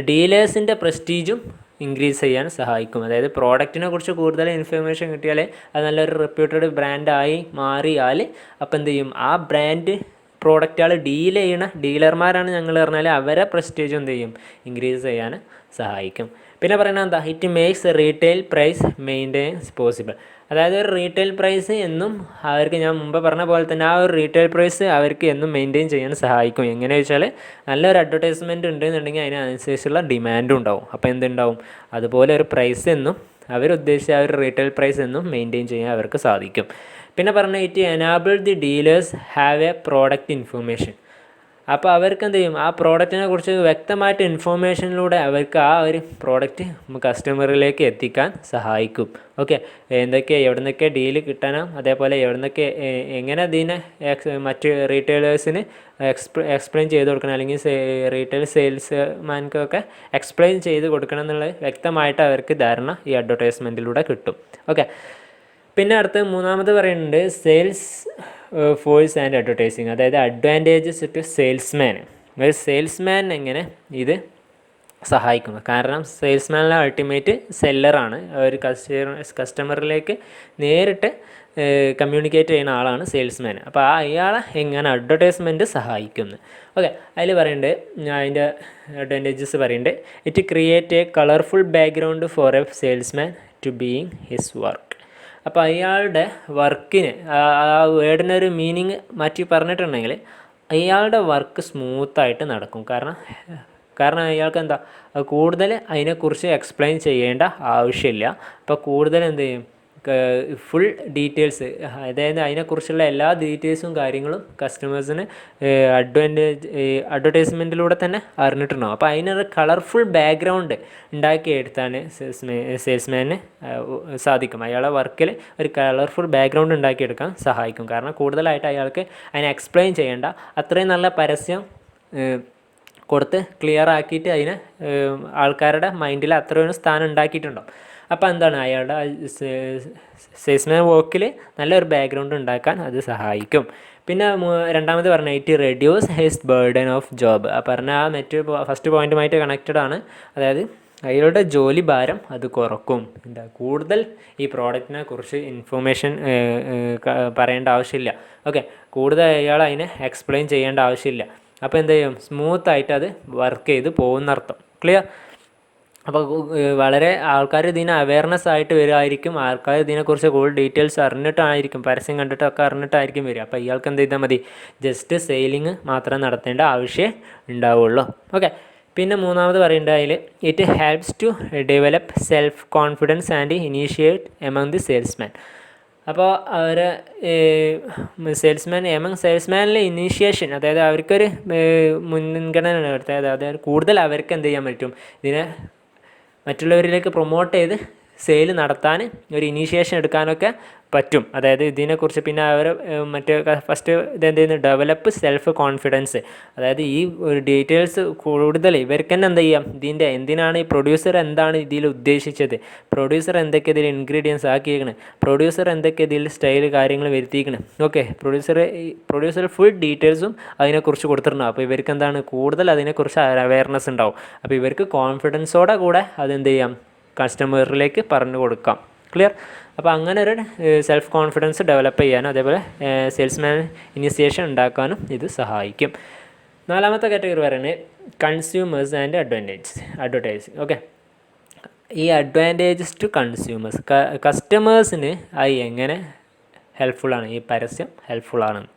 ഡീലേഴ്സിൻ്റെ പ്രസ്റ്റീജും ഇൻക്രീസ് ചെയ്യാൻ സഹായിക്കും. അതായത് പ്രോഡക്റ്റിനെ കുറിച്ച് കൂടുതൽ ഇൻഫർമേഷൻ കിട്ടിയാൽ അത് നല്ലൊരു റെപ്യൂട്ടഡ് ബ്രാൻഡായി മാറിയാൽ അപ്പോൾ എന്ത് ചെയ്യും? ആ ബ്രാൻഡ് പ്രോഡക്റ്റുകൾ ഡീൽ ചെയ്യണ ഡീലർമാരാണ് ഞങ്ങൾ പറഞ്ഞാൽ അവരെ പ്രസ്റ്റീജ് എന്ത് ചെയ്യും? ഇൻക്രീസ് ചെയ്യാൻ സഹായിക്കും. പിന്നെ പറയുന്നത് എന്താ? It makes retail price maintains possible. അതായത് ഒരു റീറ്റെയിൽ പ്രൈസ് എന്നും അവർക്ക് ഞാൻ മുമ്പ് പറഞ്ഞ പോലെ തന്നെ ആ ഒരു റീറ്റെയിൽ പ്രൈസ് അവർക്ക് എന്നും മെയിൻറ്റെയിൻ ചെയ്യാൻ സഹായിക്കും. എങ്ങനെയാണെന്ന് വെച്ചാൽ നല്ലൊരു അഡ്വർടൈസ്മെൻറ്റ് ഉണ്ടെന്നുണ്ടെങ്കിൽ അതിനനുസരിച്ചുള്ള ഡിമാൻഡും ഉണ്ടാവും. അപ്പോൾ എന്തുണ്ടാവും? അതുപോലെ ഒരു പ്രൈസ് എന്നും അവരുദ്ദേശിച്ച ആ ഒരു റീറ്റെയിൽ പ്രൈസ് എന്നും മെയിൻറ്റെയിൻ ചെയ്യാൻ അവർക്ക് സാധിക്കും. പിന്നെ പറഞ്ഞാൽ it enable the dealers have A product information. അപ്പോൾ അവർക്ക് എന്ത് ചെയ്യും, ആ പ്രോഡക്റ്റിനെ കുറിച്ച് വ്യക്തമായിട്ട് ഇൻഫോർമേഷനിലൂടെ അവർക്ക് ആ ഒരു പ്രോഡക്റ്റ് കസ്റ്റമറിലേക്ക് എത്തിക്കാൻ സഹായിക്കും. ഓക്കെ, എവിടെ നിന്നൊക്കെ ഡീല് കിട്ടാനോ, അതേപോലെ എവിടെ നിന്നൊക്കെ എങ്ങനെ ഇതിനെ മറ്റ് റീറ്റെയിലേഴ്സിന് എക്സ്പ്ലെയിൻ ചെയ്ത് കൊടുക്കണം, അല്ലെങ്കിൽ റീറ്റെയിൽ സെയിൽസ്മാൻക്കൊക്കെ എക്സ്പ്ലെയിൻ ചെയ്ത് കൊടുക്കണം എന്നുള്ളത് വ്യക്തമായിട്ട് അവർക്ക് ധാരണ ഈ അഡ്വർടൈസ്മെൻറ്റിലൂടെ കിട്ടും. ഓക്കെ, പിന്നെ അടുത്ത് മൂന്നാമത് പറയുന്നുണ്ട് സെയിൽസ് ഫോഴ്സ് ആൻഡ് അഡ്വർടൈസിങ്, അതായത് അഡ്വാൻറ്റേജസ് ടു സെയിൽസ്മാൻ. ഒരു സെയിൽസ്മാൻ എങ്ങനെ ഇത് സഹായിക്കുന്നു, കാരണം സെയിൽസ്മാനിലെ അൾട്ടിമേറ്റ് സെല്ലറാണ്, ഒരു കസ്റ്റമറിലേക്ക് നേരിട്ട് കമ്മ്യൂണിക്കേറ്റ് ചെയ്യുന്ന ആളാണ് സെയിൽസ്മാൻ. അപ്പോൾ അയാളെ എങ്ങനെ അഡ്വർടൈസ്മെൻറ്റ് സഹായിക്കുന്നു. ഓക്കെ, അതിൽ പറയുന്നുണ്ട്, അതിൻ്റെ അഡ്വാൻറ്റേജസ് പറയുന്നുണ്ട്, it create a colourful background for a salesman to being his work. അപ്പോൾ അയാളുടെ വർക്കിന് ആ വേർഡിനൊരു മീനിങ് മാറ്റി പറഞ്ഞിട്ടുണ്ടെങ്കിൽ അയാളുടെ വർക്ക് സ്മൂത്തായിട്ട് നടക്കും. കാരണം അയാൾക്ക് എന്താ കൂടുതൽ അതിനെക്കുറിച്ച് എക്സ്പ്ലെയിൻ ചെയ്യേണ്ട ആവശ്യമില്ല. അപ്പോൾ കൂടുതൽ എന്ത് ചെയ്യും, ഫുൾ ഡീറ്റെയിൽസ്, അതായത് അതിനെക്കുറിച്ചുള്ള എല്ലാ ഡീറ്റെയിൽസും കാര്യങ്ങളും കസ്റ്റമേഴ്സിന് അഡ്വർടൈസ്മെൻറ്റിലൂടെ തന്നെ അറിഞ്ഞിട്ടുണ്ടാകും. അപ്പോൾ അതിനൊരു കളർഫുൾ ബാക്ക്ഗ്രൗണ്ട് ഉണ്ടാക്കിയെടുത്താൻ സെയിൽസ്മാന് സാധിക്കും. അയാളുടെ വർക്കിൽ ഒരു കളർഫുൾ ബാക്ക്ഗ്രൗണ്ട് ഉണ്ടാക്കിയെടുക്കാൻ സഹായിക്കും. കാരണം കൂടുതലായിട്ട് അയാൾക്ക് അതിനെ എക്സ്പ്ലെയിൻ ചെയ്യേണ്ട, അത്രയും നല്ല പരസ്യം കൊടുത്ത് ക്ലിയർ ആക്കിയിട്ട് അതിനെ ആൾക്കാരുടെ മൈൻഡിൽ അത്രയും സ്ഥാനം ഉണ്ടാക്കിയിട്ടുണ്ടാവും. അപ്പോൾ എന്താണ്, അയാളുടെ സെയിൽസ്മാൻ വർക്കിൽ നല്ലൊരു ബാക്ക്ഗ്രൗണ്ട് ഉണ്ടാക്കാൻ അത് സഹായിക്കും. പിന്നെ രണ്ടാമത് പറഞ്ഞ it reduce his burden of job. ആ പറഞ്ഞ ആ ഫസ്റ്റ് പോയിൻറ്റുമായിട്ട് കണക്റ്റഡ് ആണ്. അതായത് അയാളുടെ ജോലി ഭാരം അത് കുറക്കും. കൂടുതൽ ഈ പ്രോഡക്റ്റിനെ കുറിച്ച് ഇൻഫോർമേഷൻ പറയേണ്ട ആവശ്യമില്ല. ഓക്കെ, കൂടുതൽ അയാൾ അതിനെ എക്സ്പ്ലെയിൻ ചെയ്യേണ്ട ആവശ്യമില്ല. അപ്പോൾ എന്ത് ചെയ്യും, സ്മൂത്തായിട്ട് അത് വർക്ക് ചെയ്ത് പോകുന്നർത്ഥം. ക്ലിയർ? അപ്പോൾ വളരെ ആൾക്കാർ ഇതിന് അവയർനെസ് ആയിട്ട് വരുമായിരിക്കും. ആൾക്കാർ ഇതിനെക്കുറിച്ച് കൂടുതൽ ഡീറ്റെയിൽസ് അറിഞ്ഞിട്ടായിരിക്കും, പരസ്യം കണ്ടിട്ടൊക്കെ അറിഞ്ഞിട്ടായിരിക്കും വരിക. അപ്പോൾ ഇയാൾക്ക് എന്ത് ചെയ്താൽ മതി, ജസ്റ്റ് സെയിലിംഗ് മാത്രം നടത്തേണ്ട ആവശ്യം ഉണ്ടാവുള്ളൂ. ഓക്കെ, പിന്നെ മൂന്നാമത് പറയേണ്ടത് അതിൽ it helps to develop self confidence and initiate among the salesman. അപ്പോൾ അവർ സെയിൽസ്മാനിലെ ഇനീഷ്യേഷൻ, അതായത് അവർക്കൊരു മുൻഗണന എടുത്തത്, അതായത് കൂടുതൽ അവർക്ക് എന്ത് ചെയ്യാൻ പറ്റും, ഇതിനെ മറ്റുള്ളവരിലേക്ക് പ്രൊമോട്ട് ചെയ്ത് സെയിൽ നടത്താൻ, ഒരു ഇനീഷ്യേഷൻ എടുക്കാനൊക്കെ പറ്റും. അതായത് ഇതിനെക്കുറിച്ച് പിന്നെ അവർ ഫസ്റ്റ് ഇതെന്ത് ചെയ്യുന്നു, ഡെവലപ്പ് സെൽഫ് കോൺഫിഡൻസ്. അതായത് ഈ ഒരു ഡീറ്റെയിൽസ് കൂടുതൽ ഇവർക്ക് തന്നെ എന്ത് ചെയ്യാം, ഇതിൻ്റെ എന്തിനാണ് ഈ പ്രൊഡ്യൂസർ എന്താണ് ഇതിൽ ഉദ്ദേശിച്ചത്, പ്രൊഡ്യൂസർ എന്തൊക്കെ ഇതിൽ ഇൻഗ്രീഡിയൻസ് ആക്കിയേക്കണ്, പ്രൊഡ്യൂസർ എന്തൊക്കെ ഇതിൽ സ്റ്റൈൽ കാര്യങ്ങൾ വരുത്തിയിരിക്കണം. ഓക്കെ, പ്രൊഡ്യൂസർ ഫുൾ ഡീറ്റെയിൽസും അതിനെക്കുറിച്ച് കൊടുത്തിട്ടുണ്ടാവും. അപ്പോൾ ഇവർക്ക് എന്താണ് കൂടുതൽ അതിനെക്കുറിച്ച് അവയർനെസ് ഉണ്ടാവും. അപ്പോൾ ഇവർക്ക് കോൺഫിഡൻസോടെ കൂടെ അതെന്ത് ചെയ്യാം, കസ്റ്റമറിലേക്ക് പറഞ്ഞു കൊടുക്കാം. ക്ലിയർ? അപ്പോൾ അങ്ങനെ ഒരു സെൽഫ് കോൺഫിഡൻസ് ഡെവലപ്പ് ചെയ്യാനും അതേപോലെ സെയിൽസ്മാൻ ഇനിഷ്യേഷൻ ഉണ്ടാക്കാനും ഇത് സഹായിക്കും. നാലാമത്തെ കാറ്റഗറി പറയുന്നത് കൺസ്യൂമേഴ്സ് ആൻഡ് അഡ്വർടൈസിങ്. ഓക്കെ, ഈ അഡ്വാൻറ്റേജസ് ടു കൺസ്യൂമേഴ്സ്, കസ്റ്റമേഴ്സിന് അത് എങ്ങനെ ഹെൽപ്ഫുള്ളാണ്, ഈ പരസ്യം ഹെൽപ്ഫുള്ളാണെന്ന്.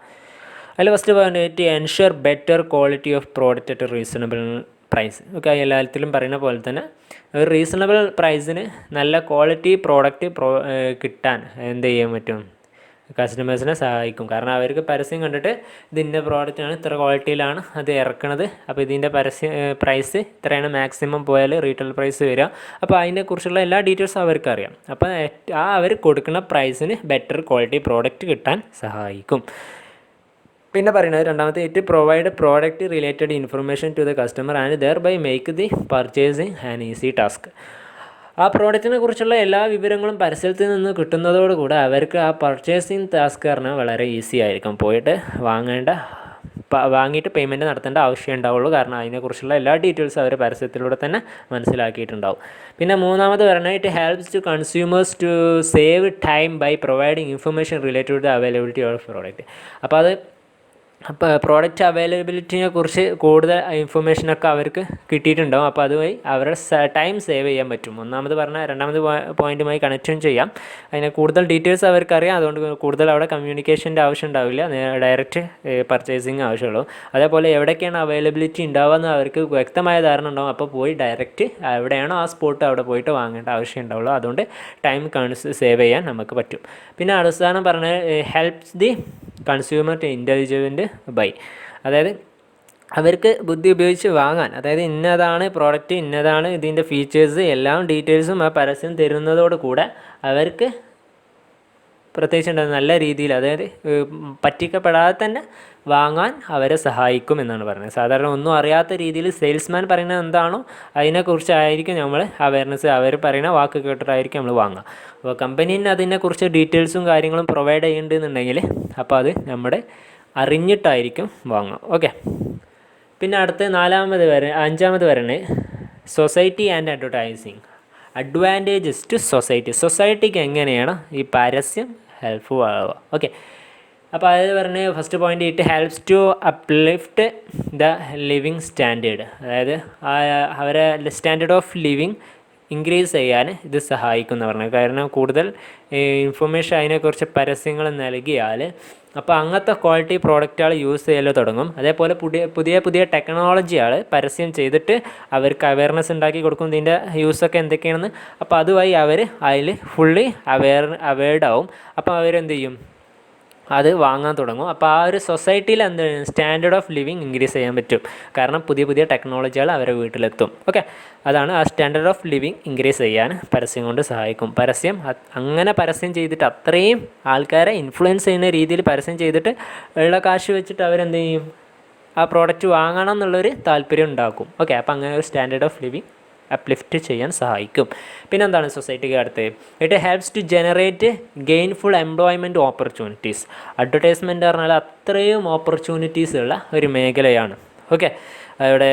അതിൽ ഫസ്റ്റ് പറയുന്നത് it ensure better quality of product at reasonable price. Okay, എല്ലാത്തിലും പറയുന്ന പോലെ തന്നെ ഒരു റീസണബിൾ പ്രൈസിന് നല്ല ക്വാളിറ്റി പ്രോഡക്റ്റ് കിട്ടാൻ എന്ത് ചെയ്യാൻ പറ്റും, കസ്റ്റമേഴ്സിനെ സഹായിക്കും. കാരണം അവർക്ക് പരസ്യം കണ്ടിട്ട് ഇതിൻ്റെ പ്രോഡക്റ്റാണ്, ഇത്ര ക്വാളിറ്റിയിലാണ് അത് ഇറക്കുന്നത്, അപ്പോൾ ഇതിൻ്റെ പ്രൈസ് ഇത്രയാണ് മാക്സിമം പോയാൽ റീറ്റെയിൽ പ്രൈസ് വരിക. അപ്പോൾ അതിനെക്കുറിച്ചുള്ള എല്ലാ ഡീറ്റെയിൽസും അവർക്ക് അറിയാം. അപ്പോൾ അവർ കൊടുക്കുന്ന പ്രൈസിന് ബെറ്റർ ക്വാളിറ്റി പ്രോഡക്റ്റ് കിട്ടാൻ സഹായിക്കും. പിന്നെ പറയുന്നത് രണ്ടാമത്തെ it provide product related information to the customer and thereby make the purchasing an easy task. ആ പ്രോഡക്റ്റിനെ കുറിച്ചുള്ള എല്ലാ വിവരങ്ങളും പരസ്യത്തിൽ നിന്ന് കിട്ടുന്നതോടുകൂടെ അവർക്ക് ആ പർച്ചേസിങ് ടാസ്ക് പറഞ്ഞാൽ വളരെ ഈസി ആയിരിക്കും. പോയിട്ട് വാങ്ങിയിട്ട് പേയ്മെൻറ്റ് നടത്തേണ്ട ആവശ്യം ഉണ്ടാവുള്ളൂ. കാരണം അതിനെക്കുറിച്ചുള്ള എല്ലാ ഡീറ്റെയിൽസും അവർ പരസ്യത്തിലൂടെ തന്നെ മനസ്സിലാക്കിയിട്ടുണ്ടാവും. പിന്നെ മൂന്നാമത് പറഞ്ഞാൽ it helps to consumers to save time by providing information related to the availability of product. അപ്പോൾ പ്രോഡക്റ്റ് അവൈലബിലിറ്റിനെ കുറിച്ച് കൂടുതൽ ഇൻഫർമേഷനൊക്കെ അവർക്ക് കിട്ടിയിട്ടുണ്ടാവും. അപ്പോൾ അതുവഴി അവരുടെ ടൈം സേവ് ചെയ്യാൻ പറ്റും. ഒന്നാമത് പറഞ്ഞാൽ രണ്ടാമത് പോയിൻറ്റുമായി കണക്ഷൻ ചെയ്യാം. അതിനെ കൂടുതൽ ഡീറ്റെയിൽസ് അവർക്കറിയാം. അതുകൊണ്ട് കൂടുതൽ അവിടെ കമ്മ്യൂണിക്കേഷൻ്റെ ആവശ്യം ഉണ്ടാവില്ല, ഡയറക്റ്റ് പർച്ചേസിങ് ആവശ്യമുള്ളൂ. അതേപോലെ എവിടെയൊക്കെയാണ് അവൈലബിലിറ്റി ഉണ്ടാവുകയെന്ന് അവർക്ക് വ്യക്തമായ ധാരണ ഉണ്ടാവും. അപ്പോൾ പോയി ഡയറക്റ്റ് എവിടെയാണോ ആ സ്പോട്ട് അവിടെ പോയിട്ട് വാങ്ങേണ്ട ആവശ്യം ഉണ്ടാവുള്ളൂ. അതുകൊണ്ട് ടൈം സേവ് ചെയ്യാൻ നമുക്ക് പറ്റും. പിന്നെ അവസാനം പറഞ്ഞാൽ helps the consumer to intelligent buy. അതായത് അവർക്ക് ബുദ്ധി ഉപയോഗിച്ച് വാങ്ങാൻ, അതായത് ഇന്നതാണ് പ്രോഡക്റ്റ്, ഇന്നതാണ് ഇതിൻ്റെ ഫീച്ചേഴ്സ്, എല്ലാം ഡീറ്റെയിൽസും ആ പരസ്യം തരുന്നതോട് കൂടെ അവർക്ക് പ്രത്യേകിച്ച് നല്ല രീതിയിൽ, അതായത് പറ്റിക്കപ്പെടാതെ തന്നെ വാങ്ങാൻ അവരെ സഹായിക്കും എന്നാണ് പറയുന്നത്. സാധാരണ ഒന്നും അറിയാത്ത രീതിയിൽ സെയിൽസ്മാൻ പറയുന്നത് എന്താണോ അതിനെക്കുറിച്ചായിരിക്കും നമ്മൾ അവയർനെസ്, അവർ പറയുന്ന വാക്ക് കേട്ടിട്ടായിരിക്കും നമ്മൾ വാങ്ങുക. അപ്പോൾ കമ്പനീനെ അതിനെക്കുറിച്ച് ഡീറ്റെയിൽസും കാര്യങ്ങളും പ്രൊവൈഡ് ചെയ്യുന്നുണ്ടെങ്കിൽ അപ്പോൾ അത് നമ്മുടെ അറിഞ്ഞിട്ടായിരിക്കും വാങ്ങുക. ഓക്കെ, പിന്നെ അടുത്ത് അഞ്ചാമത് വരണേ society and advertising. Advantages to സൊസൈറ്റിക്ക് എങ്ങനെയാണ് ഈ പരസ്യം ഹെൽപ്ഫുൾ ആവുക. ഓക്കെ, അപ്പോൾ അത് പറഞ്ഞ് first point, it helps to uplift the living standard. അതായത് അവരെ സ്റ്റാൻഡേർഡ് ഓഫ് ലിവിങ് ഇൻക്രീസ് ചെയ്യാൻ ഇത് സഹായിക്കുമെന്ന് പറഞ്ഞത്. കാരണം കൂടുതൽ ഇൻഫർമേഷൻ അതിനെക്കുറിച്ച് പരസ്യങ്ങൾ നൽകിയാൽ അപ്പോൾ അങ്ങനത്തെ ക്വാളിറ്റി പ്രോഡക്റ്റുകൾ യൂസ് ചെയ്യൽ തുടങ്ങും. അതേപോലെ പുതിയ ടെക്നോളജികൾ പരസ്യം ചെയ്തിട്ട് അവർക്ക് അവയർനെസ് ഉണ്ടാക്കി കൊടുക്കും, ഇതിൻ്റെ യൂസൊക്കെ എന്തൊക്കെയാണെന്ന്. അപ്പോൾ അതുവഴി അവർ അതിൽ ഫുള്ളി അവെയർഡ് ആവും. അപ്പോൾ അവരെന്ത് ചെയ്യും, അത് വാങ്ങാൻ തുടങ്ങും. അപ്പോൾ ആ ഒരു സൊസൈറ്റിയിൽ എന്താണ് സ്റ്റാൻഡേർഡ് ഓഫ് ലിവിങ് ഇൻക്രീസ് ചെയ്യാൻ പറ്റും. കാരണം പുതിയ ടെക്നോളജികൾ അവരെ വീട്ടിലെത്തും. ഓക്കെ, അതാണ് ആ സ്റ്റാൻഡേർഡ് ഓഫ് ലിവിങ് ഇൻക്രീസ് ചെയ്യാൻ പരസ്യം കൊണ്ട് സഹായിക്കും. അങ്ങനെ പരസ്യം ചെയ്തിട്ട് അത്രയും ആൾക്കാരെ ഇൻഫ്ലുവൻസ് ചെയ്യുന്ന രീതിയിൽ പരസ്യം ചെയ്തിട്ട് ഉള്ള കാശ് വെച്ചിട്ട് അവരെന്ത് ചെയ്യും, ആ പ്രോഡക്റ്റ് വാങ്ങണം എന്നുള്ളൊരു താല്പര്യം ഉണ്ടാക്കും. ഓക്കെ, അപ്പോൾ അങ്ങനെ ഒരു സ്റ്റാൻഡേർഡ് ഓഫ് ലിവിങ് അപ്ലിഫ്റ്റ് ചെയ്യാൻ സഹായിക്കും. പിന്നെന്താണ് സൊസൈറ്റിക്ക് അടുത്ത്, it helps to generate gainful employment opportunities. Advertisement പറഞ്ഞാൽ അത്രയും ഓപ്പർച്യൂണിറ്റീസ് ഉള്ള ഒരു മേഖലയാണ്. ഓക്കെ, അവിടെ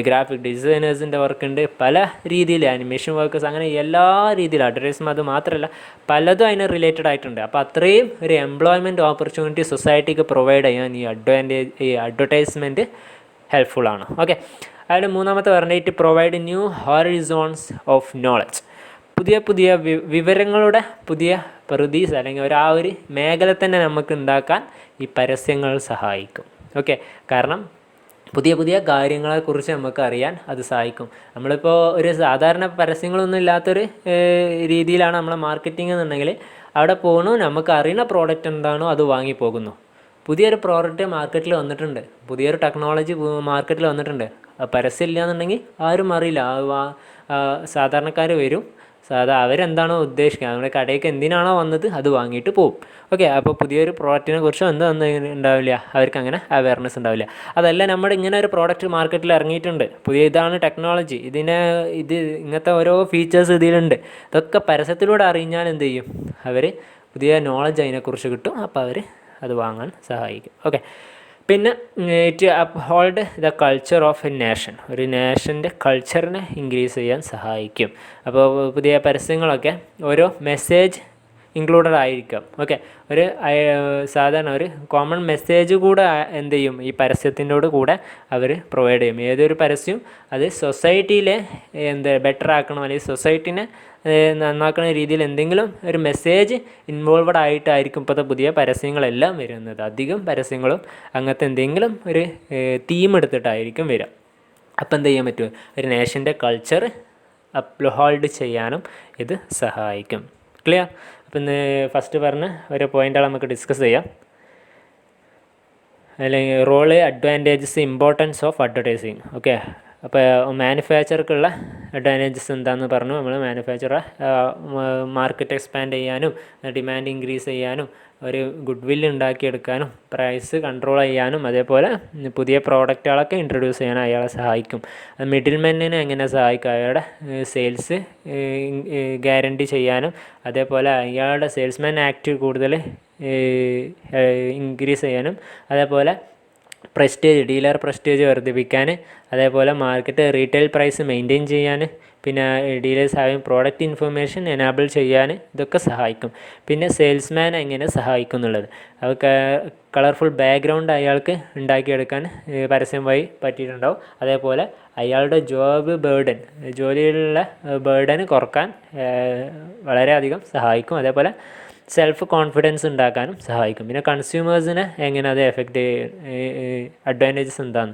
ഗ്രാഫിക് ഡിസൈനേഴ്സിൻ്റെ വർക്കുണ്ട്, പല രീതിയിൽ ആനിമേഷൻ വർക്കേഴ്സ്, അങ്ങനെ എല്ലാ രീതിയിലും അഡ്വർടൈസ്മെൻറ്റ് അത് മാത്രമല്ല പലതും അതിന് റിലേറ്റഡ് ആയിട്ടുണ്ട്. അപ്പോൾ അത്രയും ഒരു എംപ്ലോയ്മെൻറ്റ് ഓപ്പർച്യൂണിറ്റി സൊസൈറ്റിക്ക് പ്രൊവൈഡ് ചെയ്യാൻ ഈ അഡ്വർടൈസ്മെൻറ്റ് ഹെൽപ്ഫുള്ളാണ്. ഓക്കെ, അതിൽ മൂന്നാമത്തെ പറഞ്ഞാൽ it provide new horizons of knowledge. പുതിയ വിവരങ്ങളുടെ പുതിയ പ്രതീക്ഷ അല്ലെങ്കിൽ ആ ഒരു മേഖല തന്നെ നമുക്ക് ഉണ്ടാക്കാൻ ഈ പരസ്യങ്ങൾ സഹായിക്കും. ഓക്കെ, കാരണം പുതിയ കാര്യങ്ങളെക്കുറിച്ച് നമുക്ക് അറിയാൻ അത് സഹായിക്കും. നമ്മളിപ്പോൾ ഒരു സാധാരണ പരസ്യങ്ങളൊന്നും ഇല്ലാത്തൊരു രീതിയിലാണ് നമ്മളെ മാർക്കറ്റിംഗ് എന്നുണ്ടെങ്കിൽ അവിടെ പോകുന്നു, നമുക്ക് അറിയുന്ന പ്രോഡക്റ്റ് എന്താണോ അത് വാങ്ങിപ്പോകുന്നു. പുതിയൊരു പ്രോഡക്റ്റ് മാർക്കറ്റിൽ വന്നിട്ടുണ്ട്, പുതിയൊരു ടെക്നോളജി മാർക്കറ്റിൽ വന്നിട്ടുണ്ട്, പരസ്യം ഇല്ല എന്നുണ്ടെങ്കിൽ ആരും അറിയില്ല. സാധാരണക്കാർ വരും, അവരെന്താണോ ഉദ്ദേശിക്കുക, നമ്മുടെ കടയ്ക്ക് എന്തിനാണോ വന്നത് അത് വാങ്ങിയിട്ട് പോകും. ഓക്കെ, അപ്പോൾ പുതിയൊരു പ്രോഡക്റ്റിനെ കുറിച്ച് ഉണ്ടാവില്ല, അവർക്ക് അങ്ങനെ അവയർനെസ് ഉണ്ടാവില്ല. അതല്ല, നമ്മുടെ ഇങ്ങനെ ഒരു പ്രോഡക്റ്റ് മാർക്കറ്റിൽ ഇറങ്ങിയിട്ടുണ്ട്, ഇതാണ് ടെക്നോളജി, ഇങ്ങനത്തെ ഓരോ ഫീച്ചേഴ്സ് ഇതിലുണ്ട്, ഇതൊക്കെ പരസ്യത്തിലൂടെ അറിഞ്ഞാൽ എന്ത് ചെയ്യും, അവർ പുതിയ നോളജ് അതിനെക്കുറിച്ച് കിട്ടും. അപ്പോൾ അവർ അത് വാങ്ങാൻ സഹായിക്കും. ഓക്കെ, പിന്നെ it uphold the culture of A nation. ഒരു നേഷൻ്റെ കൾച്ചറിനെ ഇൻക്രീസ് ചെയ്യാൻ സഹായിക്കും. അപ്പോൾ പുതിയ പരസ്യങ്ങളൊക്കെ ഓരോ മെസ്സേജ് ഇൻക്ലൂഡഡ് ആയിരിക്കാം. ഓക്കെ, സാധാരണ ഒരു കോമൺ മെസ്സേജ് കൂടെ എന്ത് ചെയ്യും, ഈ പരസ്യത്തിനോട് കൂടെ അവർ പ്രൊവൈഡ് ചെയ്യും. ഏതൊരു പരസ്യവും അത് സൊസൈറ്റിയിലെ ബെറ്റർ ആക്കണം, അല്ലെങ്കിൽ സൊസൈറ്റിനെ നന്നാക്കുന്ന രീതിയിൽ എന്തെങ്കിലും ഒരു മെസ്സേജ് ഇൻവോൾവഡ് ആയിട്ടായിരിക്കും ഇപ്പോഴത്തെ പുതിയ പരസ്യങ്ങളെല്ലാം വരുന്നത്. അധികം പരസ്യങ്ങളും അങ്ങനത്തെ എന്തെങ്കിലും ഒരു തീം എടുത്തിട്ടായിരിക്കും വരിക. അപ്പോൾ എന്ത് ചെയ്യാൻ പറ്റും, ഒരു നേഷൻ്റെ കൾച്ചർ അപ്ഹോൾഡ് ചെയ്യാനും ഇത് സഹായിക്കും. ക്ലിയർ? അപ്പം ഇന്ന് ഫസ്റ്റ് പറഞ്ഞ ഒരു പോയിൻ്റുകൾ നമുക്ക് ഡിസ്കസ് ചെയ്യാം. അല്ലെങ്കിൽ role, advantages, importance of advertising. Okay, അപ്പോൾ മാനുഫാക്ചർക്കുള്ള അഡ്വാൻറ്റേജസ് എന്താണെന്ന് പറഞ്ഞു. നമ്മൾ മാനുഫാക്ചറെ മാർക്കറ്റ് എക്സ്പാൻഡ് ചെയ്യാനും ഡിമാൻഡ് ഇൻക്രീസ് ചെയ്യാനും ഒരു ഗുഡ് വില്ല് ഉണ്ടാക്കിയെടുക്കാനും പ്രൈസ് കൺട്രോൾ ചെയ്യാനും അതേപോലെ പുതിയ പ്രോഡക്റ്റുകളൊക്കെ ഇൻട്രൊഡ്യൂസ് ചെയ്യാനും അയാളെ സഹായിക്കും. മിഡിൽ മെന്നിനെ എങ്ങനെ സഹായിക്കും, അയാളുടെ സെയിൽസ് ഗ്യാരണ്ടി ചെയ്യാനും അതേപോലെ അയാളുടെ സെയിൽസ്മാൻ ആക്ട് കൂടുതൽ ഇൻക്രീസ് ചെയ്യാനും അതേപോലെ ഡീലർ പ്രസ്റ്റേജ് വർദ്ധിപ്പിക്കാൻ, അതേപോലെ മാർക്കറ്റ് റീറ്റെയിൽ പ്രൈസ് മെയിൻറ്റെയിൻ ചെയ്യാൻ, പിന്നെ dealers having product information enable ചെയ്യാൻ ഇതൊക്കെ സഹായിക്കും. പിന്നെ സെയിൽസ്മാൻ എങ്ങനെ സഹായിക്കും എന്നുള്ളത്, അതൊക്കെ കളർഫുൾ ബാക്ക്ഗ്രൗണ്ട് അയാൾക്ക് ഉണ്ടാക്കിയെടുക്കാൻ പരസ്യം വഴി പറ്റിയിട്ടുണ്ടാവും. അതേപോലെ അയാളുടെ ജോലിയിലുള്ള ബേർഡൻ കുറക്കാൻ വളരെയധികം സഹായിക്കും. അതേപോലെ സെൽഫ് കോൺഫിഡൻസ് ഉണ്ടാക്കാനും സഹായിക്കും. പിന്നെ കൺസ്യൂമേഴ്സിനെ എങ്ങനെ അത് എഫക്റ്റ് അഡ്വാൻറ്റേജസ് എന്താണ്,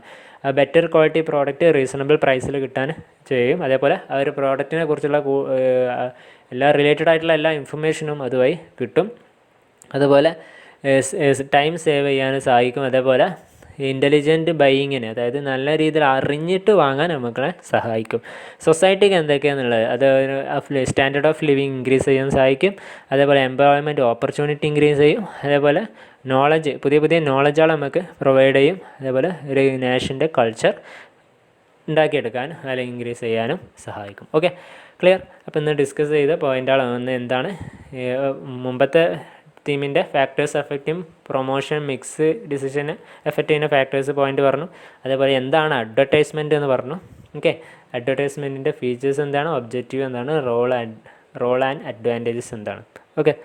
ബെറ്റർ ക്വാളിറ്റി പ്രോഡക്റ്റ് റീസണബിൾ പ്രൈസിൽ കിട്ടാൻ ചെയ്യും. അതേപോലെ ആ ഒരു പ്രോഡക്റ്റിനെ കുറിച്ചുള്ള എല്ലാ റിലേറ്റഡ് ആയിട്ടുള്ള എല്ലാ ഇൻഫർമേഷനും അതുവഴി കിട്ടും. അതുപോലെ ടൈം സേവ് ചെയ്യാനും സഹായിക്കും. അതേപോലെ ഇൻ്റലിജൻറ്റ് ബൈയിങ്ങിന്, അതായത് നല്ല രീതിയിൽ അറിഞ്ഞിട്ട് വാങ്ങാൻ നമ്മളെ സഹായിക്കും. സൊസൈറ്റിക്ക് എന്തൊക്കെയാണെന്നുള്ളത്, അത് സ്റ്റാൻഡേർഡ് ഓഫ് ലിവിങ് ഇൻക്രീസ് ചെയ്യാൻ സഹായിക്കും. അതേപോലെ എംപ്ലോയ്മെൻറ്റ് ഓപ്പർച്യൂണിറ്റി ഇൻക്രീസ് ചെയ്യും. അതേപോലെ നോളജ്, പുതിയ പുതിയ നോളജുകൾ നമുക്ക് പ്രൊവൈഡ് ചെയ്യും. അതേപോലെ ഒരു നേഷൻ്റെ കൾച്ചർ ഉണ്ടാക്കിയെടുക്കാൻ അല്ലെങ്കിൽ ഇൻക്രീസ് ചെയ്യാനും സഹായിക്കും. Okay, clear. അപ്പോൾ ഇന്ന് ഡിസ്കസ് ചെയ്ത പോയിൻ്റുകളൊന്ന് എന്താണ്, മുമ്പത്തെ തീമിൻ്റെ ഫാക്ടേഴ്സ് എഫക്റ്റും പ്രൊമോഷൻ മിക്സ് ഡിസിഷന് എഫക്റ്റ് ചെയ്യുന്ന ഫാക്ടേഴ്സ് പോയിൻ്റ് പറഞ്ഞു. അതേപോലെ എന്താണ് അഡ്വർടൈസ്മെൻറ്റ് എന്ന് പറഞ്ഞു. ഓക്കെ, അഡ്വർടൈസ്മെൻറ്റിൻ്റെ ഫീച്ചേഴ്സ് എന്താണ്, ഒബ്ജക്റ്റീവ് എന്താണ്, റോൾ ആൻഡ് അഡ്വാൻറ്റേജസ് എന്താണ്. ഓക്കെ.